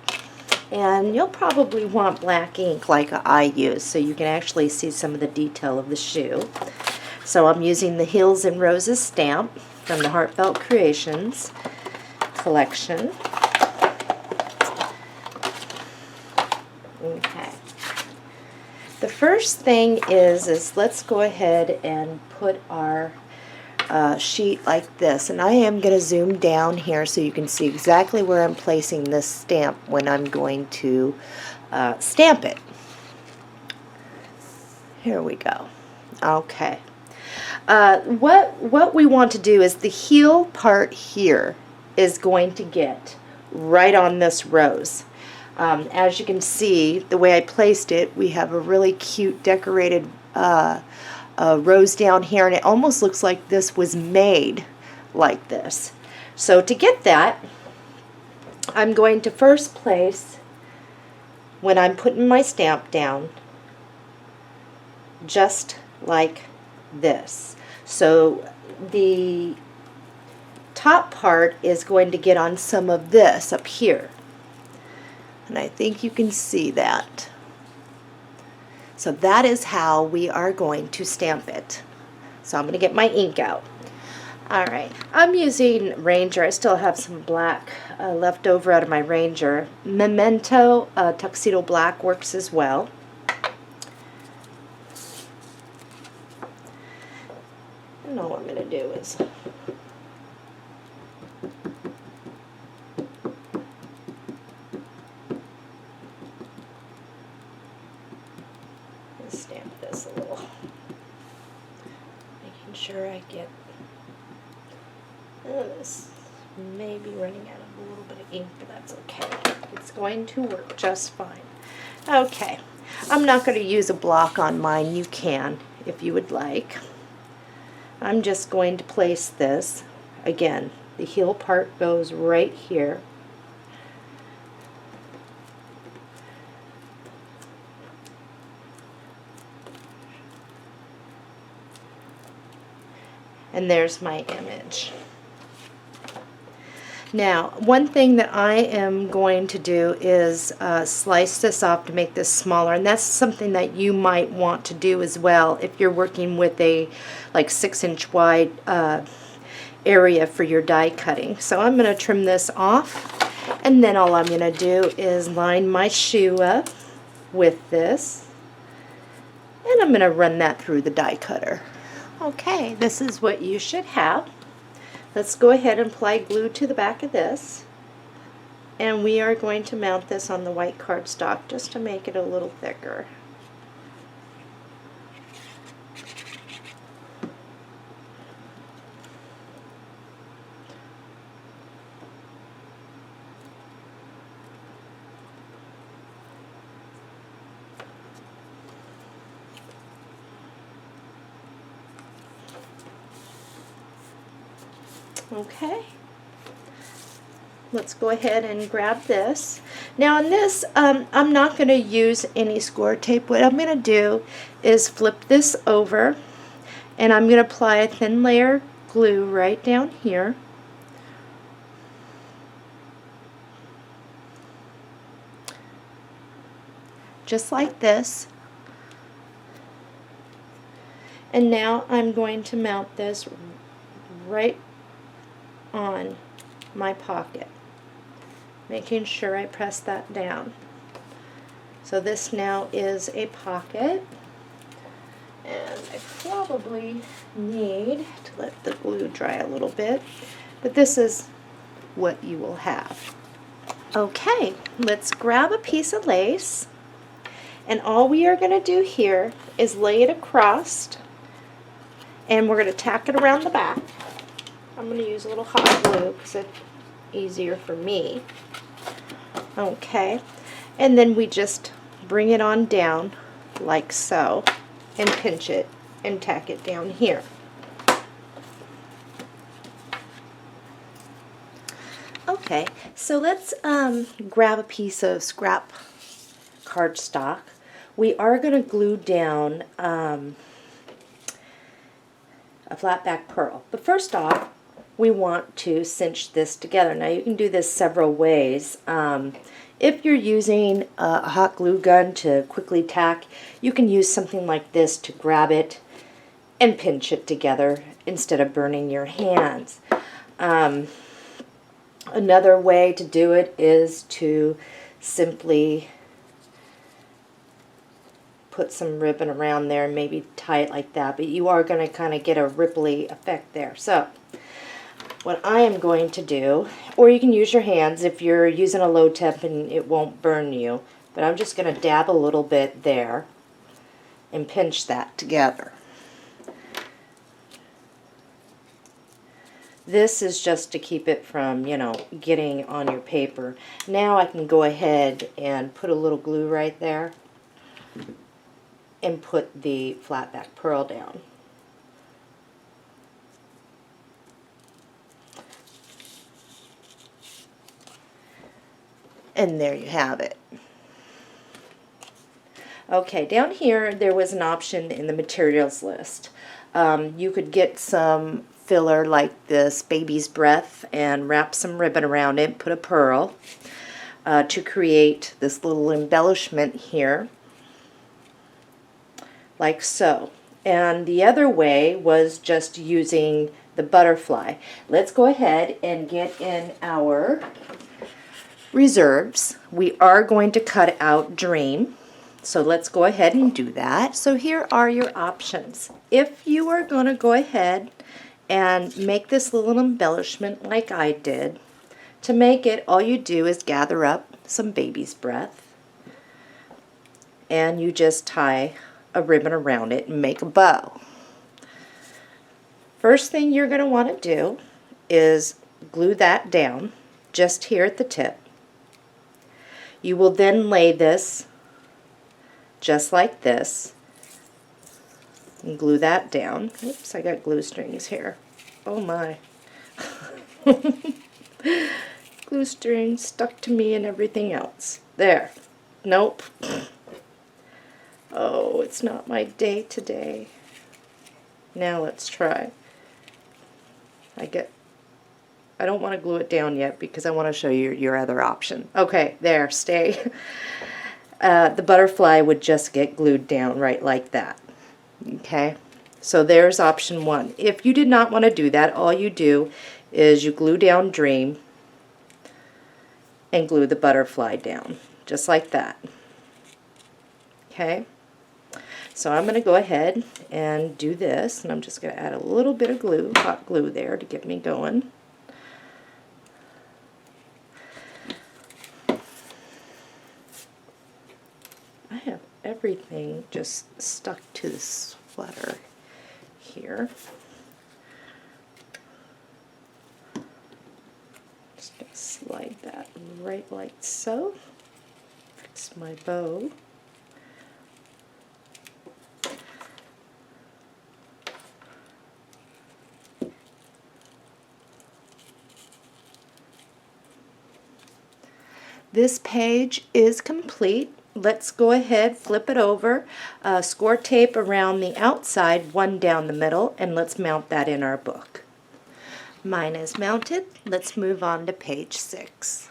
And you'll probably want black ink like I use so you can actually see some of the detail of the shoe. So I'm using the Heels and Roses stamp from the Heartfelt Creations collection. Okay. The first thing is let's go ahead and put our sheet like this, and I am going to zoom down here so you can see exactly where I'm placing this stamp when I'm going to stamp it. Here we go. Okay. What we want to do is the heel part here is going to get right on this rose. As you can see, the way I placed it, we have a really cute decorated rose down here, and it almost looks like this was made like this. So to get that, I'm going to first place, when I'm putting my stamp down, just like this. So the top part is going to get on some of this up here, and I think you can see that. So that is how we are going to stamp it. So I'm going to get my ink out. Alright, I'm using Ranger. I still have some black left over out of my Ranger. Memento Tuxedo Black works as well. And all I'm going to do is stamp this a little, making sure I get this. May be running out of a little bit of ink, but that's okay. It's going to work just fine. Okay, I'm not going to use a block on mine. You can if you would like. I'm just going to place this Again, the heel part goes right here. And there's my image. Now, one thing that I am going to do is slice this off to make this smaller, and that's something that you might want to do as well if you're working with a like 6-inch wide area for your die cutting. So I'm going to trim this off, and then all I'm going to do is line my shoe up with this, and I'm going to run that through the die cutter. Okay, this is what you should have. Let's go ahead and apply glue to the back of this, and we are going to mount this on the white cardstock just to make it a little thicker. Okay, let's go ahead and grab this. Now on this, I'm not going to use any score tape. What I'm going to do is flip this over, and I'm going to apply a thin layer of glue right down here. Just like this. And now I'm going to mount this right on my pocket, making sure I press that down. So this now is a pocket, and I probably need to let the glue dry a little bit, but this is what you will have. Okay, let's grab a piece of lace, and all we are going to do here is lay it across, and we're going to tack it around the back. I'm going to use a little hot glue because it's easier for me. Okay, and then we just bring it on down like so and pinch it and tack it down here. Okay, so let's grab a piece of scrap cardstock. We are going to glue down a flat back pearl, but first off we want to cinch this together. Now you can do this several ways. If you're using a hot glue gun to quickly tack, you can use something like this to grab it and pinch it together instead of burning your hands. Another way to do it is to simply put some ribbon around there and maybe tie it like that, but you are going to kind of get a ripply effect there. So what I am going to do, or you can use your hands if you're using a low temp and it won't burn you, but I'm just going to dab a little bit there and pinch that together. This is just to keep it from, you know, getting on your paper. Now I can go ahead and put a little glue right there and put the flat back pearl down. And there you have it. Okay, down here there was an option in the materials list. You could get some filler like this baby's breath and wrap some ribbon around it, put a pearl to create this little embellishment here, like so. And the other way was just using the butterfly. Let's go ahead and get in our reserves. We are going to cut out Dream, so let's go ahead and do that. So here are your options. If you are going to go ahead and make this little embellishment like I did, to make it, all you do is gather up some baby's breath and you just tie a ribbon around it and make a bow. First thing you're going to want to do is glue that down just here at the tip. You will then lay this just like this and glue that down. Oops, I got glue strings here. Oh my. Glue string stuck to me and everything else. There. Nope. Oh, it's not my day today. Now let's try. I don't want to glue it down yet because I want to show you your other option. Okay, there, stay. The butterfly would just get glued down right like that. Okay, so there's option one. If you did not want to do that, all you do is you glue down Dream and glue the butterfly down, just like that. Okay, so I'm going to go ahead and do this, and I'm just going to add a little bit of glue, hot glue there to get me going. I have everything just stuck to the sweater here. Just going to slide that right like so. Fix my bow. This page is complete. Let's go ahead, flip it over, score tape around the outside, one down the middle, and let's mount that in our book. Mine is mounted. Let's move on to page 6.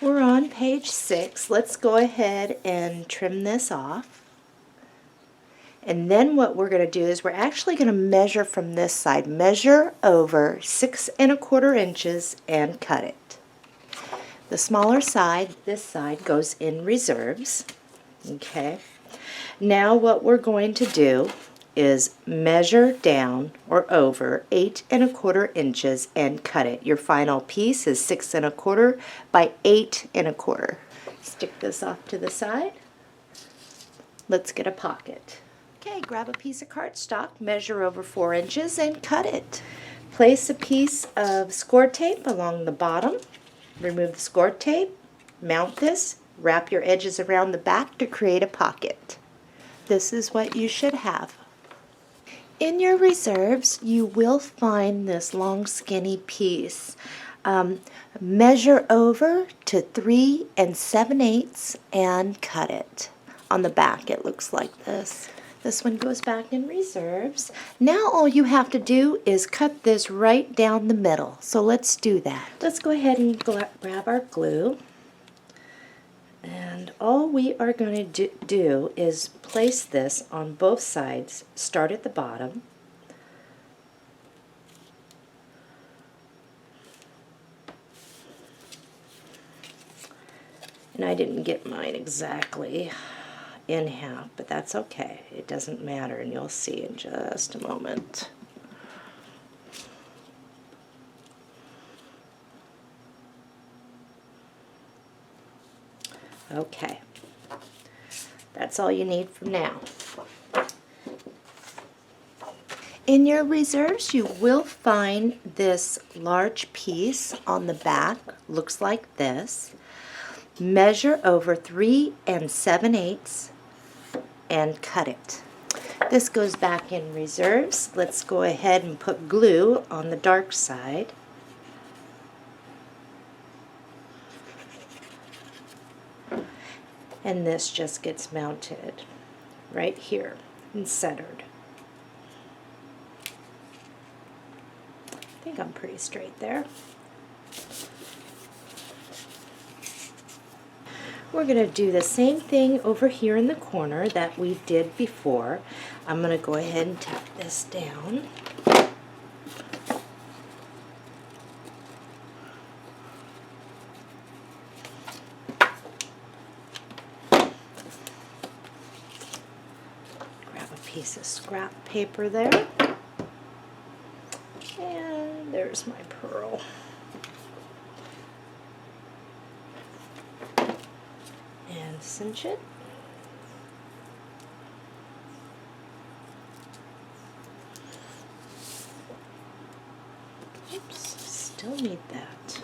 We're on page 6. Let's go ahead and trim this off. And then what we're going to do is we're actually going to measure from this side. Measure over 6 1/4 inches and cut it. The smaller side, this side, goes in reserves. Okay. Now what we're going to do is measure down or over 8 1/4 inches and cut it. Your final piece is 6 1/4 by 8 1/4. Stick this off to the side. Let's get a pocket. Okay, grab a piece of cardstock, measure over 4 inches and cut it. Place a piece of score tape along the bottom. Remove the score tape, mount this, wrap your edges around the back to create a pocket. This is what you should have. In your reserves, you will find this long skinny piece. Measure over to 3 7/8 and cut it. On the back it looks like this. This one goes back in reserves. Now all you have to do is cut this right down the middle. So let's do that. Let's go ahead and grab our glue. And all we are going to do is place this on both sides. Start at the bottom. And I didn't get mine exactly in half, but that's okay. It doesn't matter, and you'll see in just a moment. Okay, that's all you need for now. In your reserves, you will find this large piece on the back. Looks like this. Measure over 3 7/8 and cut it. This goes back in reserves. Let's go ahead and put glue on the dark side. And this just gets mounted right here and centered. I think I'm pretty straight there. We're going to do the same thing over here in the corner that we did before. I'm going to go ahead and tuck this down. Grab a piece of scrap paper there. And there's my pearl. And cinch it. Oops, still need that.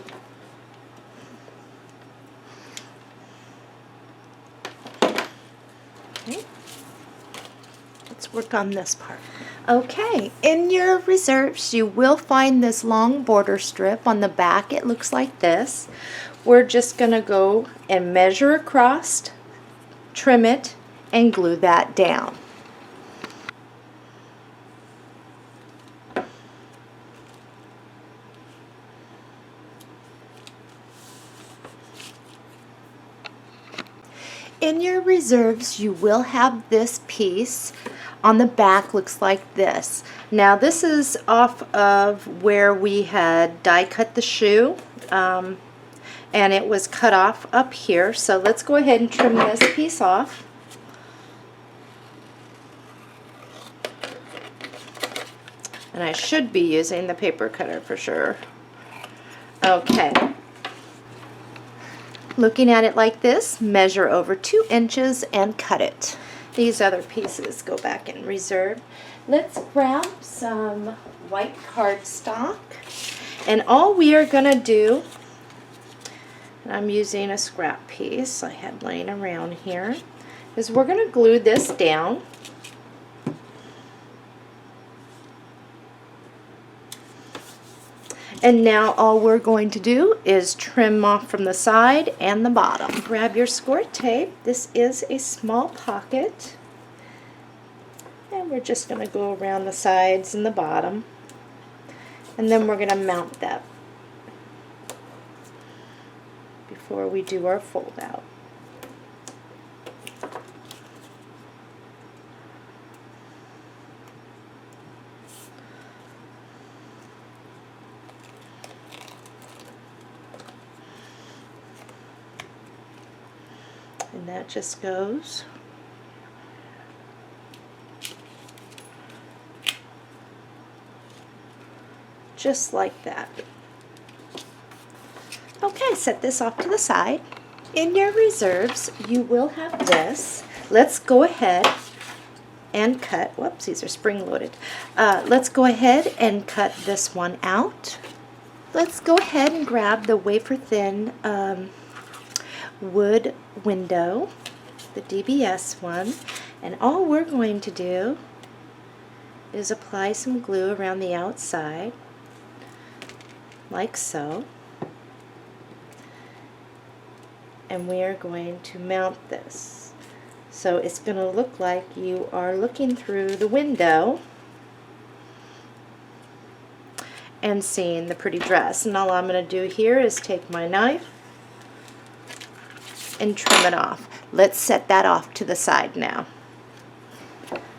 work on this part. Okay, in your reserves you will find this long border strip. On the back it looks like this. We're just going to go and measure across, trim it, and glue that down. In your reserves you will have this piece. On the back looks like this. Now this is off of where we had die cut the shoe, and it was cut off up here. So let's go ahead and trim this piece off. And I should be using the paper cutter for sure. Okay. Looking at it like this, measure over 2 inches and cut it. These other pieces go back in reserve. Let's grab some white cardstock, and all we are going to do, and I'm using a scrap piece I had laying around here, is we're going to glue this down. And now all we're going to do is trim off from the side and the bottom. Grab your score tape. This is a small pocket. And we're just going to go around the sides and the bottom. And then we're going to mount that before we do our fold out. And that just goes just like that. Okay, set this off to the side. In your reserves, you will have this. Let's go ahead and cut, whoops, these are spring-loaded. Let's go ahead and cut this one out. Let's go ahead and grab the wafer-thin wood window, the DBS one, and all we're going to do is apply some glue around the outside, like so, and we are going to mount this. So it's going to look like you are looking through the window and seeing the pretty dress. And all I'm going to do here is take my knife and trim it off. Let's set that off to the side now.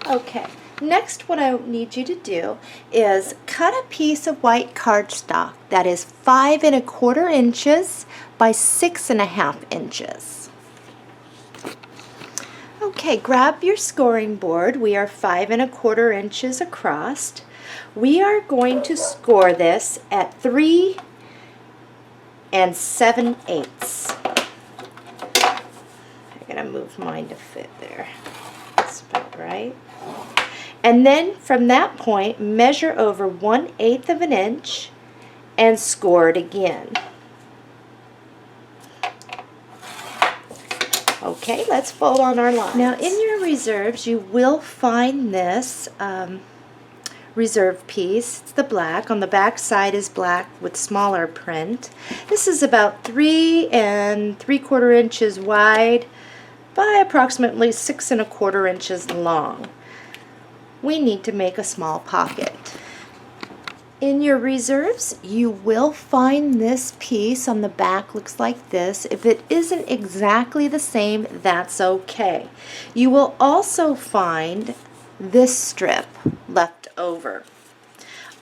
Okay, next what I need you to do is cut a piece of white cardstock that is 5 1/4 inches by 6 1/2 inches. Okay, grab your scoring board. We are 5 1/4 inches across. We are going to score this at 3 7/8. I'm going to move mine to fit there. That's about right. And then from that point, measure over 1/8 of an inch and score it again. Okay, let's fold on our lines. Now in your reserves, you will find this reserve piece. It's the black. On the back side is black with smaller print. This is about 3 3/4 inches wide by approximately 6 1/4 inches long. We need to make a small pocket. In your reserves, you will find this piece on the back. Looks like this. If it isn't exactly the same, that's okay. You will also find this strip left over.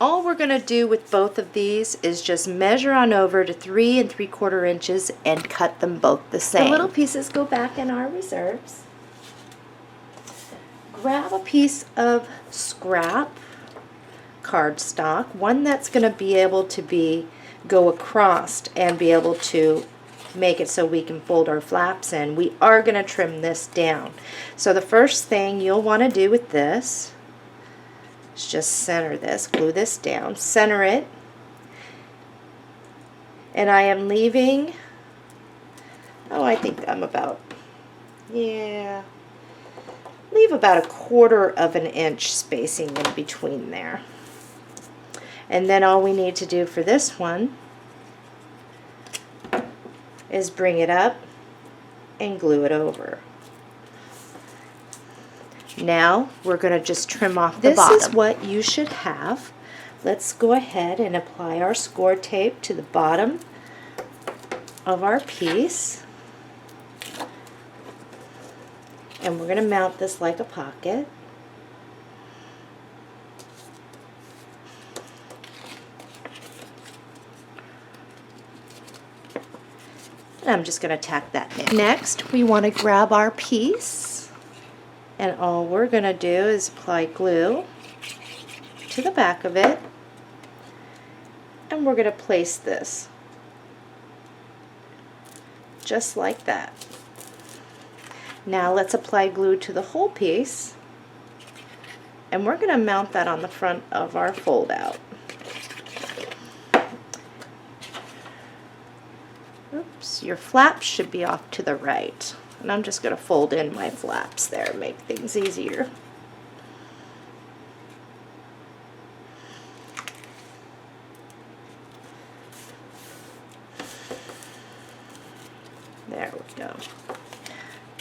All we're going to do with both of these is just measure on over to 3 3/4 inches and cut them both the same. The little pieces go back in our reserves. Grab a piece of scrap cardstock, one that's going to be able to go across and be able to make it so we can fold our flaps in. We are going to trim this down. So the first thing you'll want to do with this is just center this, glue this down, center it, and I am leaving, oh, I think I'm about, yeah, leave about 1/4 of an inch spacing in between there. And then all we need to do for this one is bring it up and glue it over. Now we're going to just trim off the bottom. This is what you should have. Let's go ahead and apply our score tape to the bottom of our piece. And we're going to mount this like a pocket. And I'm just going to tack that in. Next, we want to grab our piece. And all we're going to do is apply glue to the back of it. And we're going to place this just like that. Now let's apply glue to the whole piece. And we're going to mount that on the front of our fold out. Oops, your flaps should be off to the right. And I'm just going to fold in my flaps there, make things easier. There we go.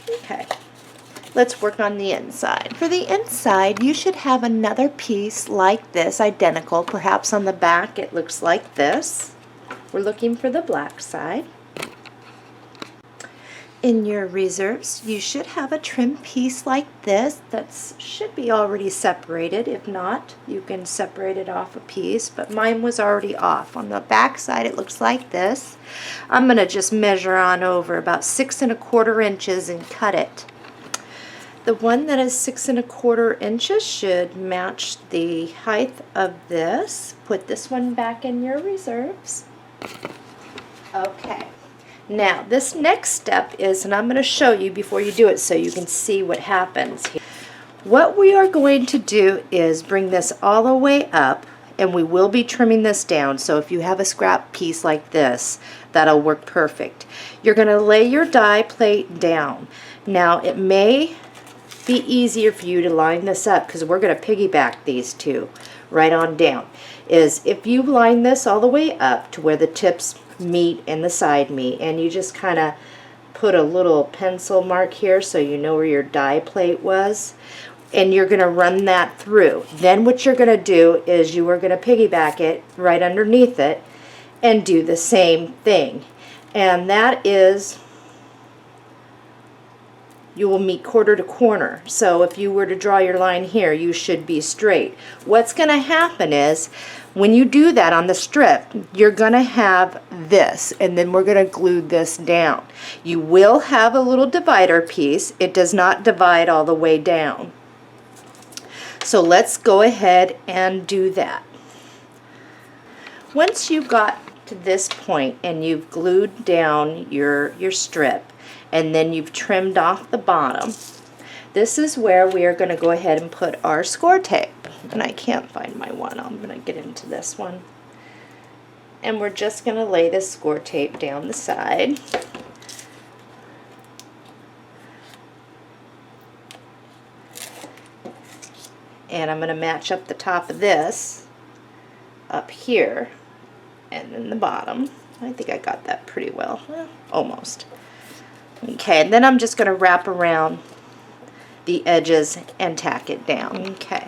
Okay, let's work on the inside. For the inside, you should have another piece like this, identical. Perhaps on the back it looks like this. We're looking for the black side. In your reserves, you should have a trim piece like this that should be already separated. If not, you can separate it off a piece, but mine was already off. On the back side, it looks like this. I'm going to just measure on over about 6 1/4 inches and cut it. The one that is 6 1/4 inches should match the height of this. Put this one back in your reserves. Okay. Now, this next step is, and I'm going to show you before you do it so you can see what happens here. What we are going to do is bring this all the way up, and we will be trimming this down, so if you have a scrap piece like this, that'll work perfect. You're going to lay your die plate down. Now, it may be easier for you to line this up because we're going to piggyback these two right on down. Is if you line this all the way up to where the tips meet and the side meet, and you just kind of put a little pencil mark here so you know where your die plate was, and you're going to run that through. Then what you're going to do is you are going to piggyback it right underneath it and do the same thing, and that is you will meet corner to corner. So if you were to draw your line here, you should be straight. What's going to happen is when you do that on the strip, you're going to have this, and then we're going to glue this down. You will have a little divider piece. It does not divide all the way down. So let's go ahead and do that. Once you got to this point and you've glued down your strip, and then you've trimmed off the bottom, this is where we are going to go ahead and put our score tape. And I can't find my one. I'm going to get into this one. And we're just going to lay this score tape down the side. And I'm going to match up the top of this up here and then the bottom. I think I got that pretty well. Almost. Okay, and then I'm just going to wrap around the edges and tack it down. Okay.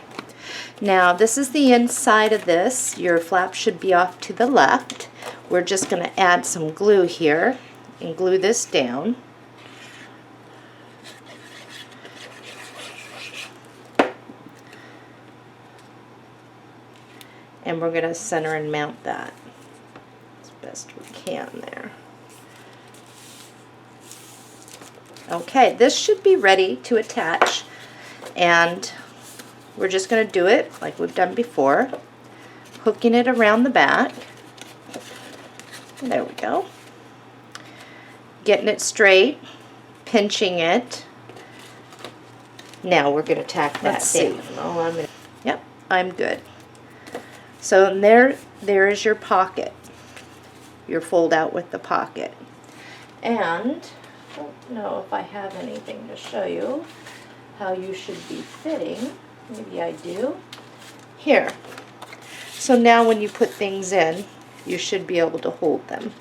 Now this is the inside of this. Your flap should be off to the left. We're just going to add some glue here and glue this down. And we're going to center and mount that as best we can there. Okay, this should be ready to attach, and we're just going to do it like we've done before, hooking it around the back. There we go. Getting it straight, pinching it. Now we're going to tack that down. Oh, yep, I'm good. So there is your pocket, your fold out with the pocket. And I don't know if I have anything to show you. how you should be fitting. Maybe I do. Here. So now when you put things in, you should be able to hold them.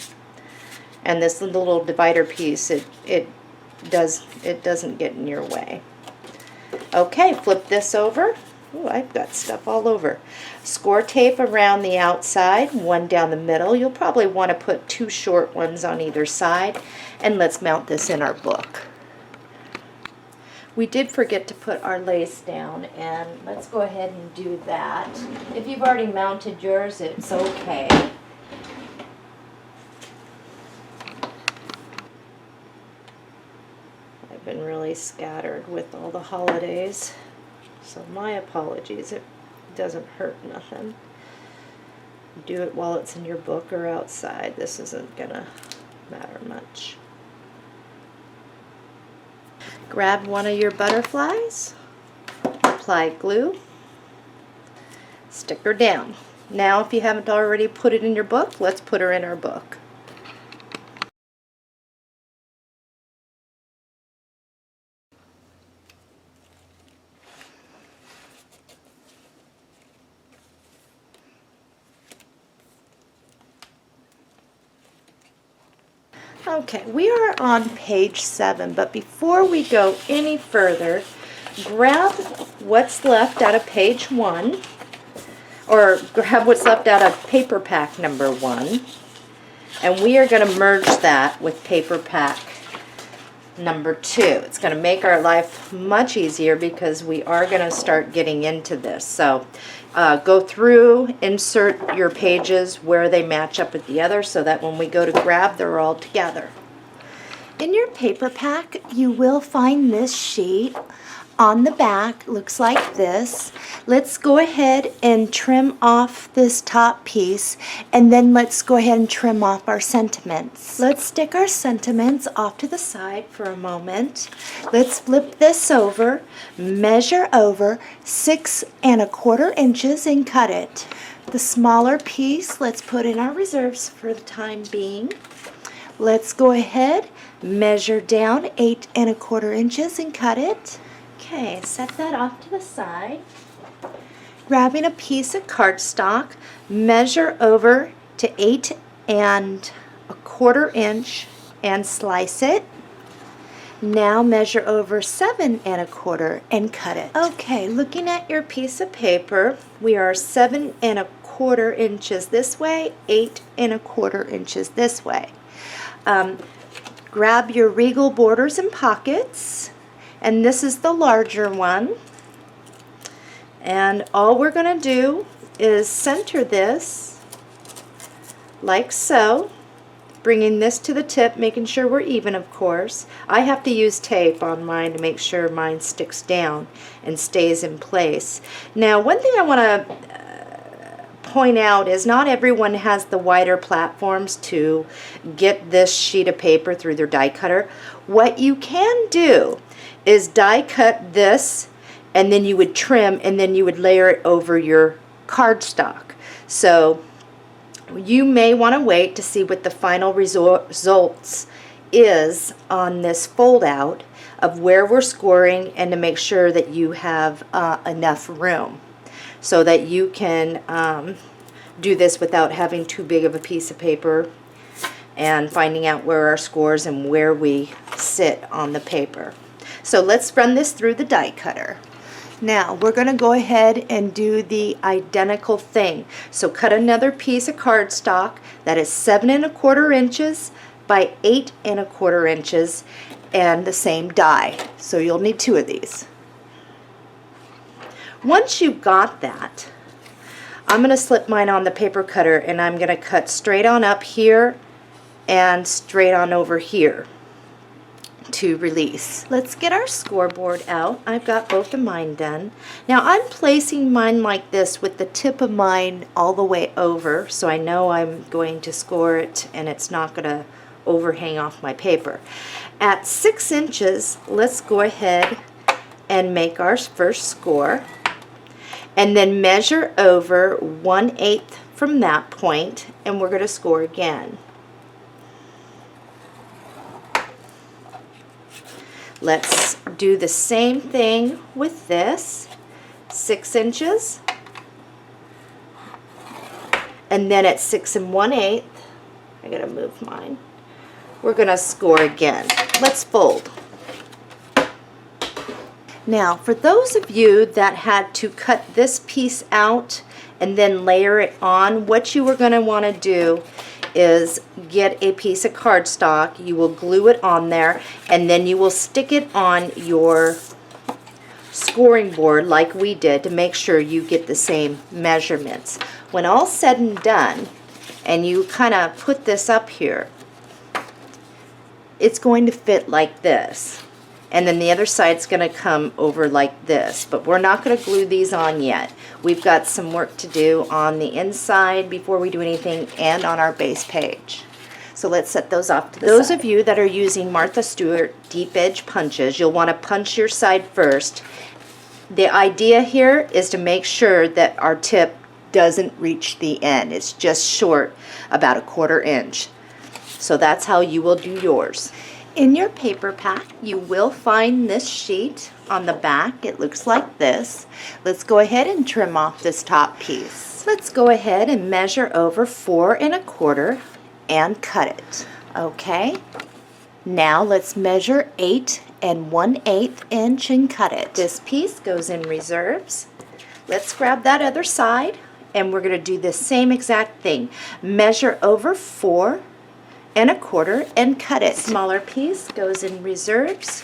And this little divider piece, it doesn't get in your way. Okay, flip this over. Ooh, I've got stuff all over. Score tape around the outside, one down the middle. You'll probably want to put 2 short ones on either side. And let's mount this in our book. We did forget to put our lace down, and let's go ahead and do that. If you've already mounted yours, it's okay. I've been really scattered with all the holidays, so my apologies. It doesn't hurt nothing. Do it while it's in your book or outside. This isn't gonna matter much. Grab one of your butterflies, apply glue, stick her down. Now if you haven't already put it in your book, let's put her in our book. Okay, we are on page 7, but before we go any further, grab what's left out of page 1, or grab what's left out of paper pack number 1, and we are going to merge that with paper pack number 2. It's going to make our life much easier because we are going to start getting into this. So go through, insert your pages where they match up with the other so that when we go to grab, they're all together. In your paper pack, you will find this sheet. On the back, looks like this. Let's go ahead and trim off this top piece, and then let's go ahead and trim off our sentiments. Let's stick our sentiments off to the side for a moment. Let's flip this over, measure over 6 1/4 inches and cut it. The smaller piece, let's put in our reserves for the time being. Let's go ahead, measure down 8 1/4 inches and cut it. Okay, set that off to the side. Grabbing a piece of cardstock, measure over to 8 1/4 inch and slice it. Now measure over 7 1/4 and cut it. Okay, looking at your piece of paper, we are 7 1/4 inches this way, 8 1/4 inches this way. Grab your Regal borders and pockets, and this is the larger one. And all we're going to do is center this like so, bringing this to the tip, making sure we're even, of course. I have to use tape on mine to make sure mine sticks down and stays in place. Now, one thing I want to point out is not everyone has the wider platforms to get this sheet of paper through their die cutter. What you can do is die cut this, and then you would trim, and then you would layer it over your cardstock. So you may want to wait to see what the final results is on this fold out of where we're scoring, and to make sure that you have enough room so that you can do this without having too big of a piece of paper and finding out where our scores and where we sit on the paper. So let's run this through the die cutter. Now we're going to go ahead and do the identical thing. So cut another piece of cardstock that is 7 1/4 inches by 8 1/4 inches, and the same die. So you'll need 2 of these. Once you've got that, I'm going to slip mine on the paper cutter, and I'm going to cut straight on up here and straight on over here to release. Let's get our scoreboard out. I've got both of mine done. Now I'm placing mine like this with the tip of mine all the way over, so I know I'm going to score it and it's not going to overhang off my paper. At 6 inches, let's go ahead and make our first score, and then measure over 1/8 from that point, and we're going to score again. Let's do the same thing with this. 6 inches. And then at 6 1/8, I gotta move mine. We're gonna score again. Let's fold. Now, for those of you that had to cut this piece out and then layer it on, what you are gonna wanna do is get a piece of cardstock. You will glue it on there, and then you will stick it on your scoring board like we did to make sure you get the same measurements. When all said and done, and you kind of put this up here, it's going to fit like this. And then the other side's going to come over like this. But we're not going to glue these on yet. We've got some work to do on the inside before we do anything, and on our base page. So let's set those off to the side. Those of you that are using Martha Stewart deep edge punches, you'll want to punch your side first. The idea here is to make sure that our tip doesn't reach the end. It's just short, about 1/4 inch. So that's how you will do yours. In your paper pack, you will find this sheet on the back. It looks like this. Let's go ahead and trim off this top piece. Let's go ahead and measure over 4 1/4 and cut it. Okay. Now let's measure 8 1/8 inch and cut it. This piece goes in reserves. Let's grab that other side, and we're going to do the same exact thing. Measure over 4 1/4 and cut it. Smaller piece goes in reserves.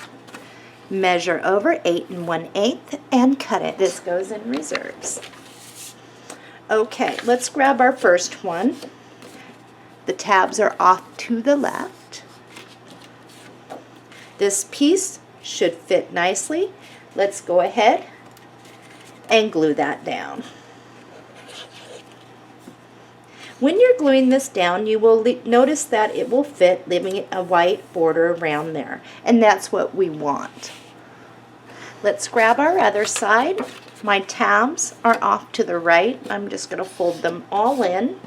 Measure over 8 1/8 and cut it. This goes in reserves. Okay, let's grab our first one. The tabs are off to the left. This piece should fit nicely. Let's go ahead and glue that down. When you're gluing this down, you will notice that it will fit, leaving a white border around there, and that's what we want. Let's grab our other side. My tabs are off to the right. I'm just going to fold them all in,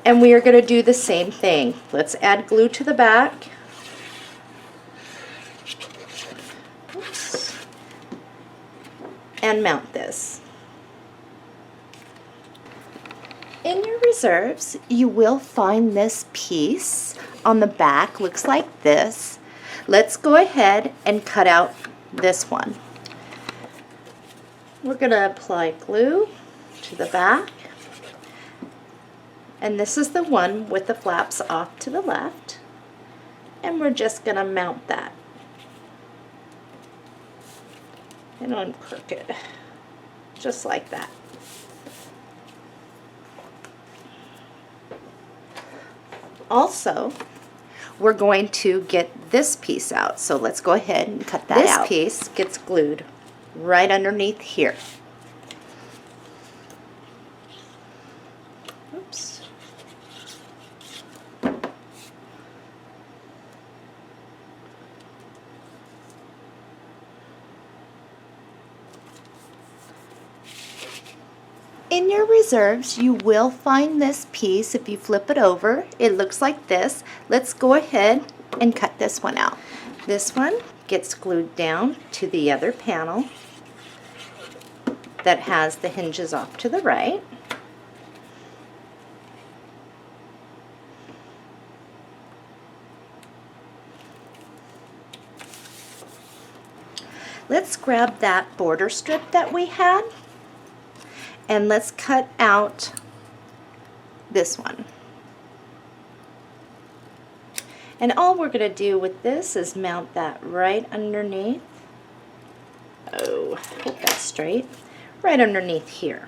and we are going to do the same thing. Let's add glue to the back. Oops. And mount this. In your reserves, you will find this piece on the back. Looks like this. Let's go ahead and cut out this one. We're going to apply glue to the back. And this is the one with the flaps off to the left. And we're just going to mount that. And uncrook it, just like that. Also, we're going to get this piece out, so let's go ahead and cut that out. This piece gets glued right underneath here. Oops. In your reserves, you will find this piece. If you flip it over, it looks like this. Let's go ahead and cut this one out. This one gets glued down to the other panel that has the hinges off to the right. Let's grab that border strip that we had, and let's cut out this one. And all we're going to do with this is mount that right underneath. Oh, hope that's straight. Right underneath here.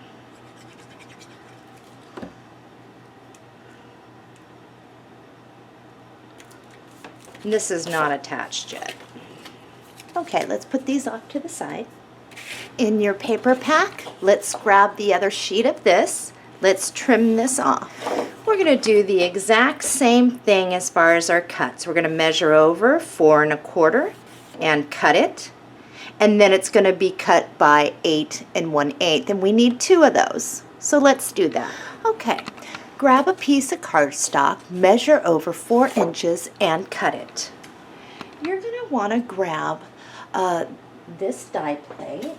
And this is not attached yet. Okay, let's put these off to the side. In your paper pack, let's grab the other sheet of this. Let's trim this off. We're going to do the exact same thing as far as our cuts. We're going to measure over 4 1/4 and cut it. And then it's going to be cut by 8 1/8. And we need 2 of those. So let's do that. Okay, grab a piece of cardstock, measure over 4 inches, and cut it. you're going to want to grab this die plate.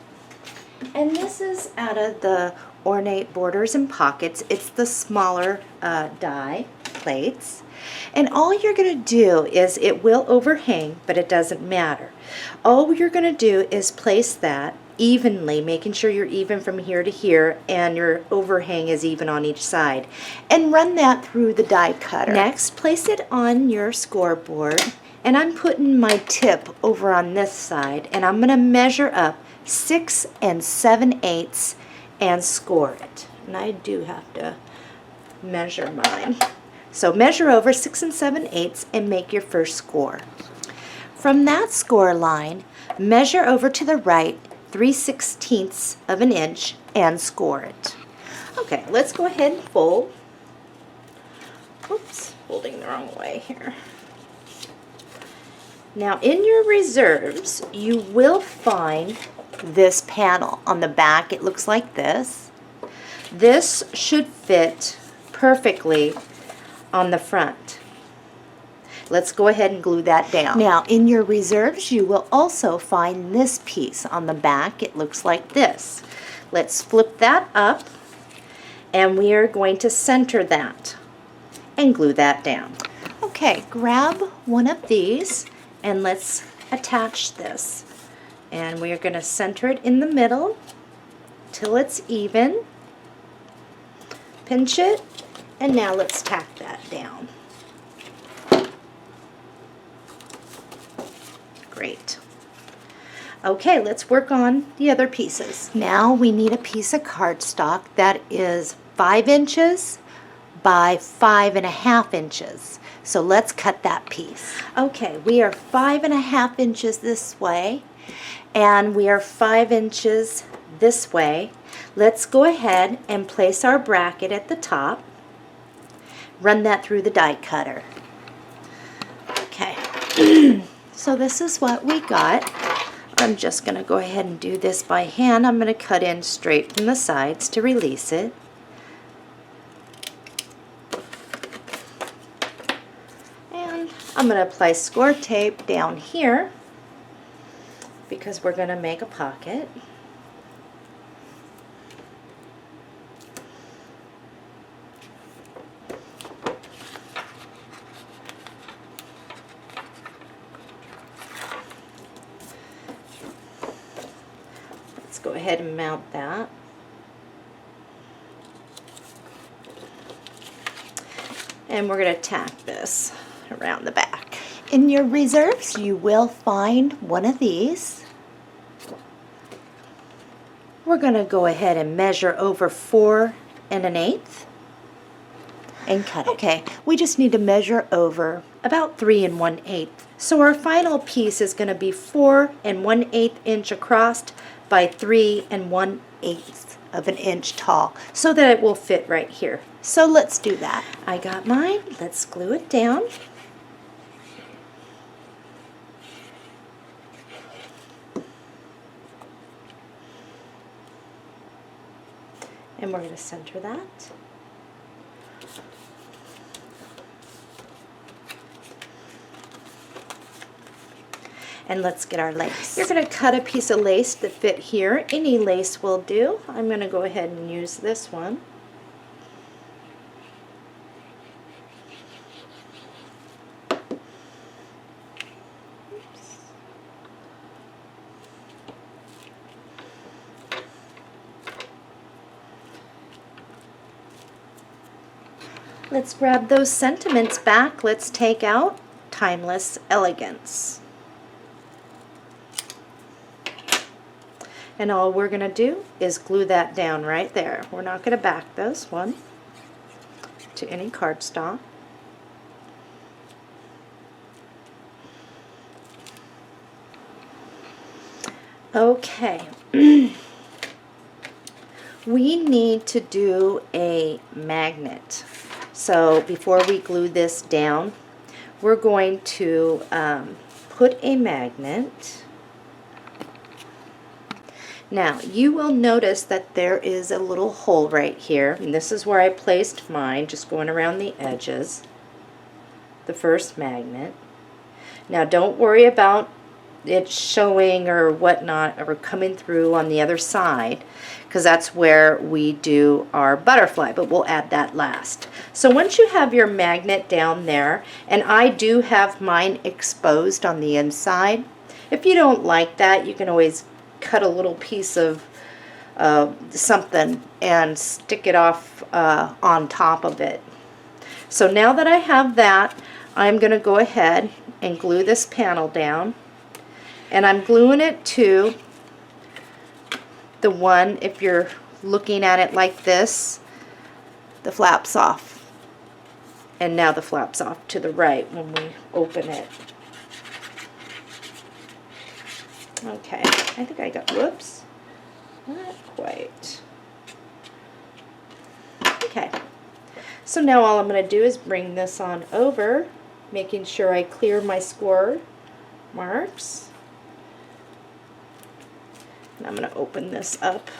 And this is out of the Ornate Borders and Pockets. It's the smaller die plates. And all you're going to do is, it will overhang, but it doesn't matter. All you're going to do is place that evenly, making sure you're even from here to here and your overhang is even on each side. And run that through the die cutter. Next, place it on your scoreboard. And I'm putting my tip over on this side, and I'm going to measure up 6 7/8 and score it. And I do have to measure mine. So measure over 6 7/8 and make your first score. From that score line, measure over to the right 3/16 of an inch and score it. Okay, let's go ahead and fold. Oops, folding the wrong way here. Now in your reserves, you will find this panel on the back. It looks like this. This should fit perfectly on the front. Let's go ahead and glue that down. Now in your reserves, you will also find this piece on the back. It looks like this. Let's flip that up, and we are going to center that and glue that down. Okay, grab one of these and let's attach this. And we are going to center it in the middle till it's even. Pinch it, and now let's tack that down. Great. Okay, let's work on the other pieces. Now we need a piece of cardstock that is 5 inches by 5.5 inches. So let's cut that piece. Okay, we are 5.5 inches this way, and we are 5 inches this way. Let's go ahead and place our bracket at the top. Run that through the die cutter. Okay, so this is what we got. I'm just going to go ahead and do this by hand. I'm going to cut in straight from the sides to release it. I'm going to apply score tape down here because we're going to make a pocket. Let's go ahead and mount that. And we're going to tack this around the back. In your reserves, you will find one of these. We're going to go ahead and measure over 4 1/8 and cut it. Okay, we just need to measure over about 3 1/8. So our final piece is going to be 4 1/8 inch across by 3 1/8 of an inch tall, so that it will fit right here. So let's do that. I got mine. Let's glue it down. And we're going to center that. And let's get our lace. You're going to cut a piece of lace that fit here. Any lace will do. I'm going to go ahead and use this one. Let's grab those sentiments back. Let's take out Timeless Elegance. And all we're going to do is glue that down right there. We're not going to back this one to any cardstock. Okay. We need to do a magnet. So before we glue this down, we're going to put a magnet. Now you will notice that there is a little hole right here, and this is where I placed mine, just going around the edges, the first magnet. Now don't worry about it showing or whatnot or coming through on the other side, because that's where we do our butterfly, but we'll add that last. So once you have your magnet down there, and I do have mine exposed on the inside, if you don't like that, you can always cut a little piece of something and stick it off on top of it. So now that I have that, I'm going to go ahead and glue this panel down, and I'm gluing it to the one, if you're looking at it like this, the flap's off. And now the flap's off to the right when we open it. Okay, I think I got, whoops, not quite. Okay, so now all I'm going to do is bring this on over, making sure I clear my score marks. And I'm going to open this up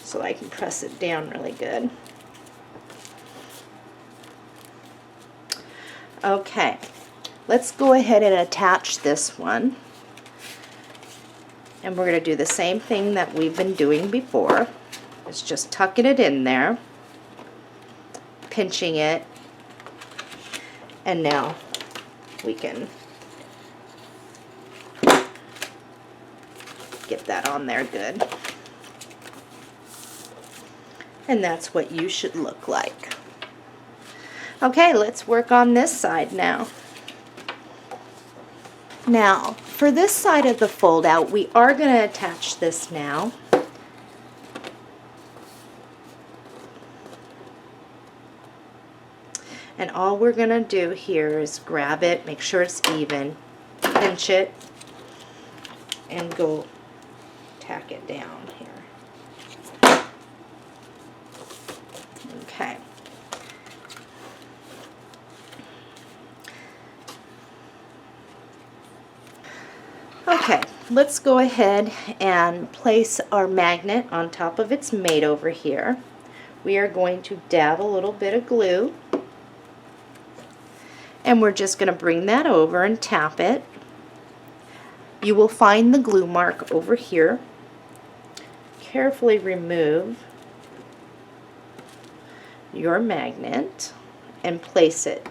so I can press it down really good. Okay, let's go ahead and attach this one. And we're going to do the same thing that we've been doing before. It's just tucking it in there, pinching it, and now we can get that on there good. And that's what you should look like. Okay, let's work on this side now. Now, for this side of the fold out, we are going to attach this now. And all we're going to do here is grab it, make sure it's even, pinch it, and go tack it down here. Okay. Okay, let's go ahead and place our magnet on top of its mate over here. We are going to dab a little bit of glue, and we're just going to bring that over and tap it. You will find the glue mark over here. Carefully remove your magnet and place it.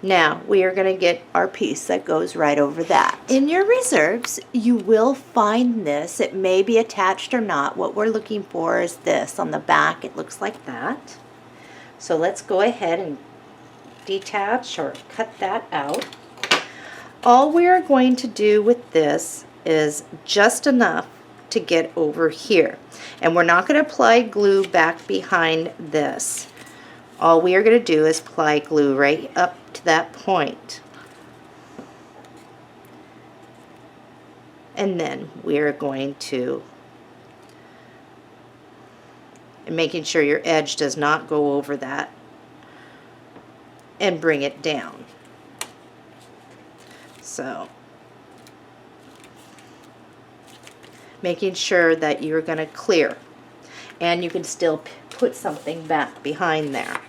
Now we are going to get our piece that goes right over that. In your reserves, you will find this. It may be attached or not. What we're looking for is this. On the back, it looks like that. So let's go ahead and detach or cut that out. All we are going to do with this is just enough to get over here. And we're not going to apply glue back behind this. All we are going to do is apply glue right up to that point. And then we are going to, and making sure your edge does not go over that, and bring it down. So making sure that you're going to clear, and you can still put something back behind there.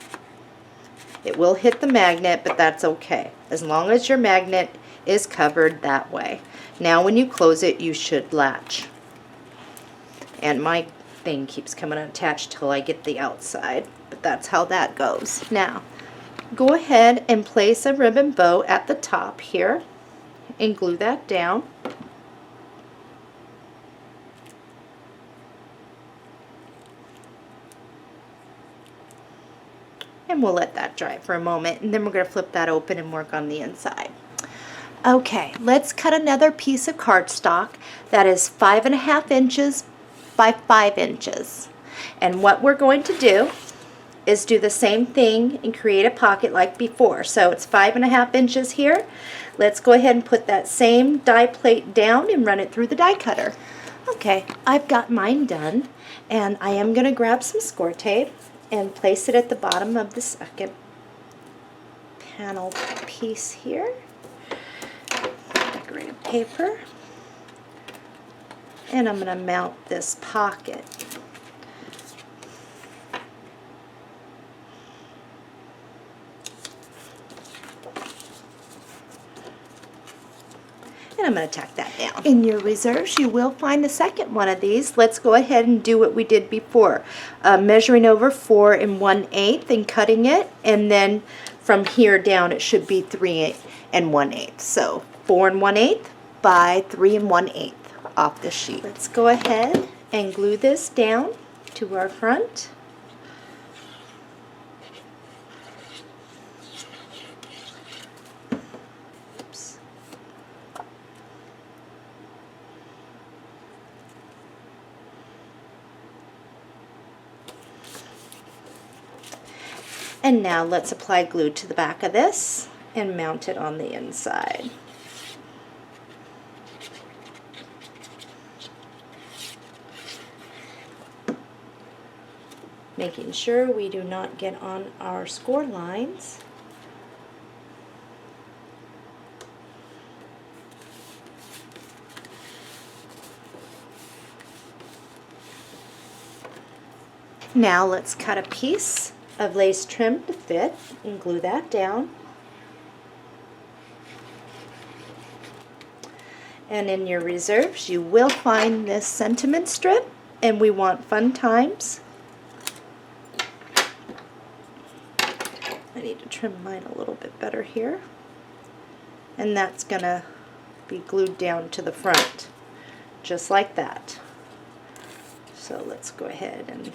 It will hit the magnet, but that's okay, as long as your magnet is covered that way. Now when you close it, you should latch. And my thing keeps coming attached till I get the outside, but that's how that goes. Now go ahead and place a ribbon bow at the top here and glue that down. And we'll let that dry for a moment, and then we're going to flip that open and work on the inside. Okay, let's cut another piece of cardstock that is 5.5 inches by 5 inches. And what we're going to do is do the same thing and create a pocket like before. So it's 5.5 inches here. Let's go ahead and put that same die plate down and run it through the die cutter. Okay, I've got mine done, and I am going to grab some score tape and place it at the bottom of the second panel piece here. Decorative paper. And I'm going to mount this pocket. And I'm going to tack that down. In your reserves, you will find a second one of these. Let's go ahead and do what we did before. Measuring over 4 1/8 and cutting it. And then from here down, it should be 3 1/8. So 4 1/8 by 3 1/8 off the sheet. Let's go ahead and glue this down to our front. And now let's apply glue to the back of this and mount it on the inside. Making sure we do not get on our score lines. Now let's cut a piece of lace trim to fit and glue that down. And in your reserves you will find this sentiment strip, and we want fun times. I need to trim mine a little bit better here. And that's gonna be glued down to the front just like that. So let's go ahead and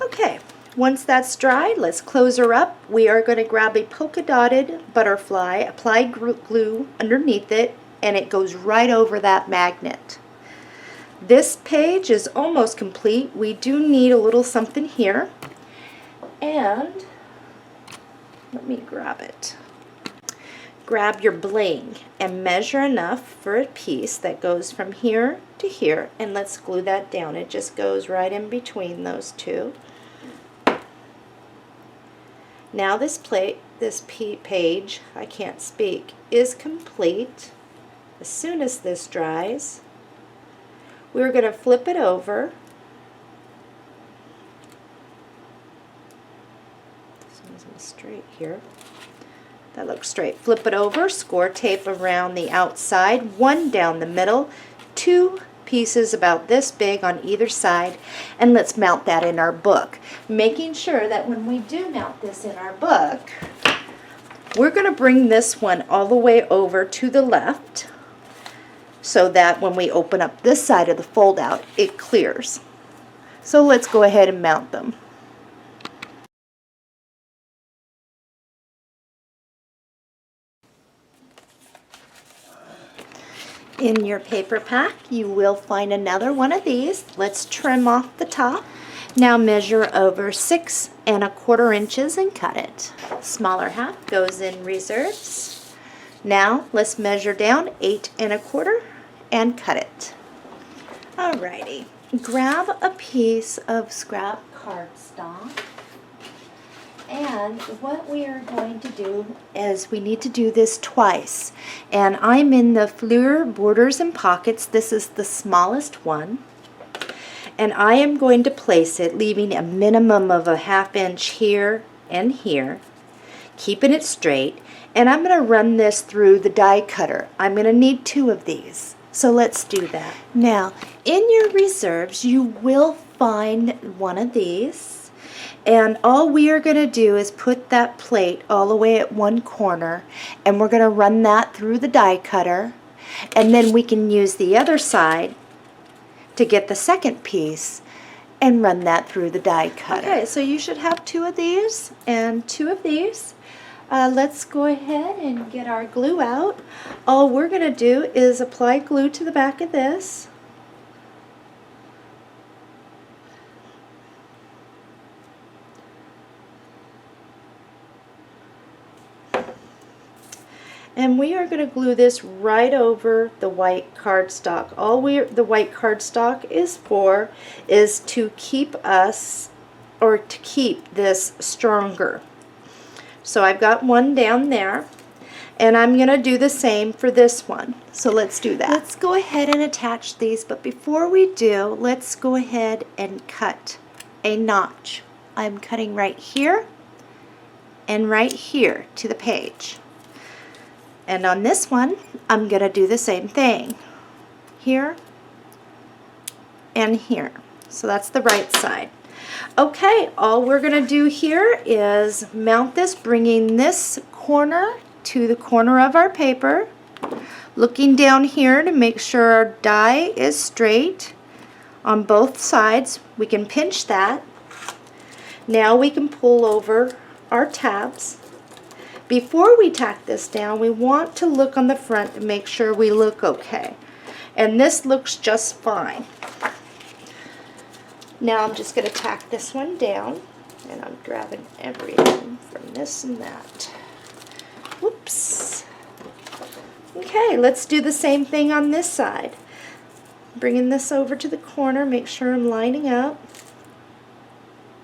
okay, once that's dried, let's close her up. We are going to grab a polka dotted butterfly, apply glue underneath it, and it goes right over that magnet. This page is almost complete. We do need a little something here, and let me grab it. Grab your bling and measure enough for a piece that goes from here to here, and let's glue that down. It just goes right in between those two. Now this page, I can't speak, is complete. As soon as this dries, we're going to flip it over. As soon as I'm straight here. That looks straight. Flip it over, score tape around the outside, one down the middle, 2 pieces about this big on either side, and let's mount that in our book. Making sure that when we do mount this in our book, we're going to bring this one all the way over to the left so that when we open up this side of the fold out, it clears. So let's go ahead and mount them. In your paper pack, you will find another one of these. Let's trim off the top. Now measure over 6 1/4 inches and cut it. Smaller half goes in reserves. Now let's measure down 8 1/4 and cut it. Alrighty, grab a piece of scrap cardstock. And what we are going to do is we need to do this twice. And I'm in the Fleur Borders and Pockets. This is the smallest one. And I am going to place it, leaving a minimum of a 1/2 inch here and here, keeping it straight. And I'm going to run this through the die cutter. I'm going to need 2 of these. So let's do that. Now, in your reserves, you will find one of these. And all we are going to do is put that plate all the way at one corner, and we're going to run that through the die cutter, and then we can use the other side to get the second piece and run that through the die cutter. Okay, so you should have 2 of these and 2 of these. Let's go ahead and get our glue out. All we're going to do is apply glue to the back of this. And we are going to glue this right over the white cardstock. All the white cardstock is for is to keep us, or to keep this stronger. So I've got one down there, and I'm going to do the same for this one. So let's do that. Let's go ahead and attach these, but before we do, let's go ahead and cut a notch. I'm cutting right here and right here to the page. And on this one, I'm going to do the same thing. Here and here. So that's the right side. Okay, all we're going to do here is mount this, bringing this corner to the corner of our paper, looking down here to make sure our die is straight on both sides. We can pinch that. Now we can pull over our tabs. Before we tack this down, we want to look on the front to make sure we look okay. And this looks just fine. Now I'm just going to tack this one down, and I'm grabbing everything from this and that. Whoops. Okay, let's do the same thing on this side. Bringing this over to the corner, make sure I'm lining up.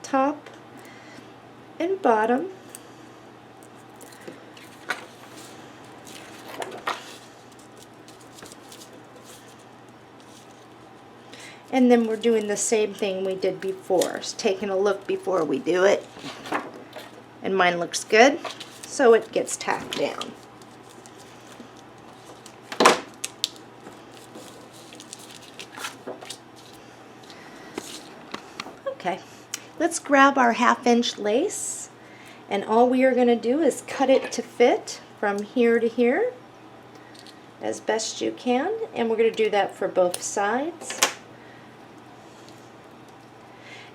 Top and bottom. And then we're doing the same thing we did before. Just taking a look before we do it. And mine looks good, so it gets tacked down. Okay, let's grab our 1/2" lace, and all we are going to do is cut it to fit from here to here as best you can, and we're going to do that for both sides.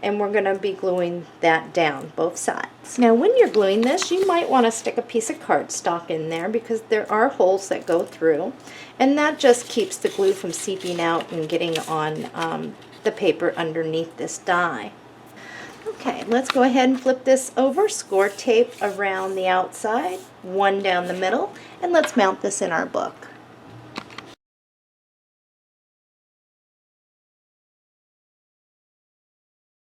And we're going to be gluing that down both sides. Now when you're gluing this, you might want to stick a piece of cardstock in there because there are holes that go through, and that just keeps the glue from seeping out and getting on the paper underneath this die. Okay, let's go ahead and flip this over, score tape around the outside, one down the middle, and let's mount this in our book.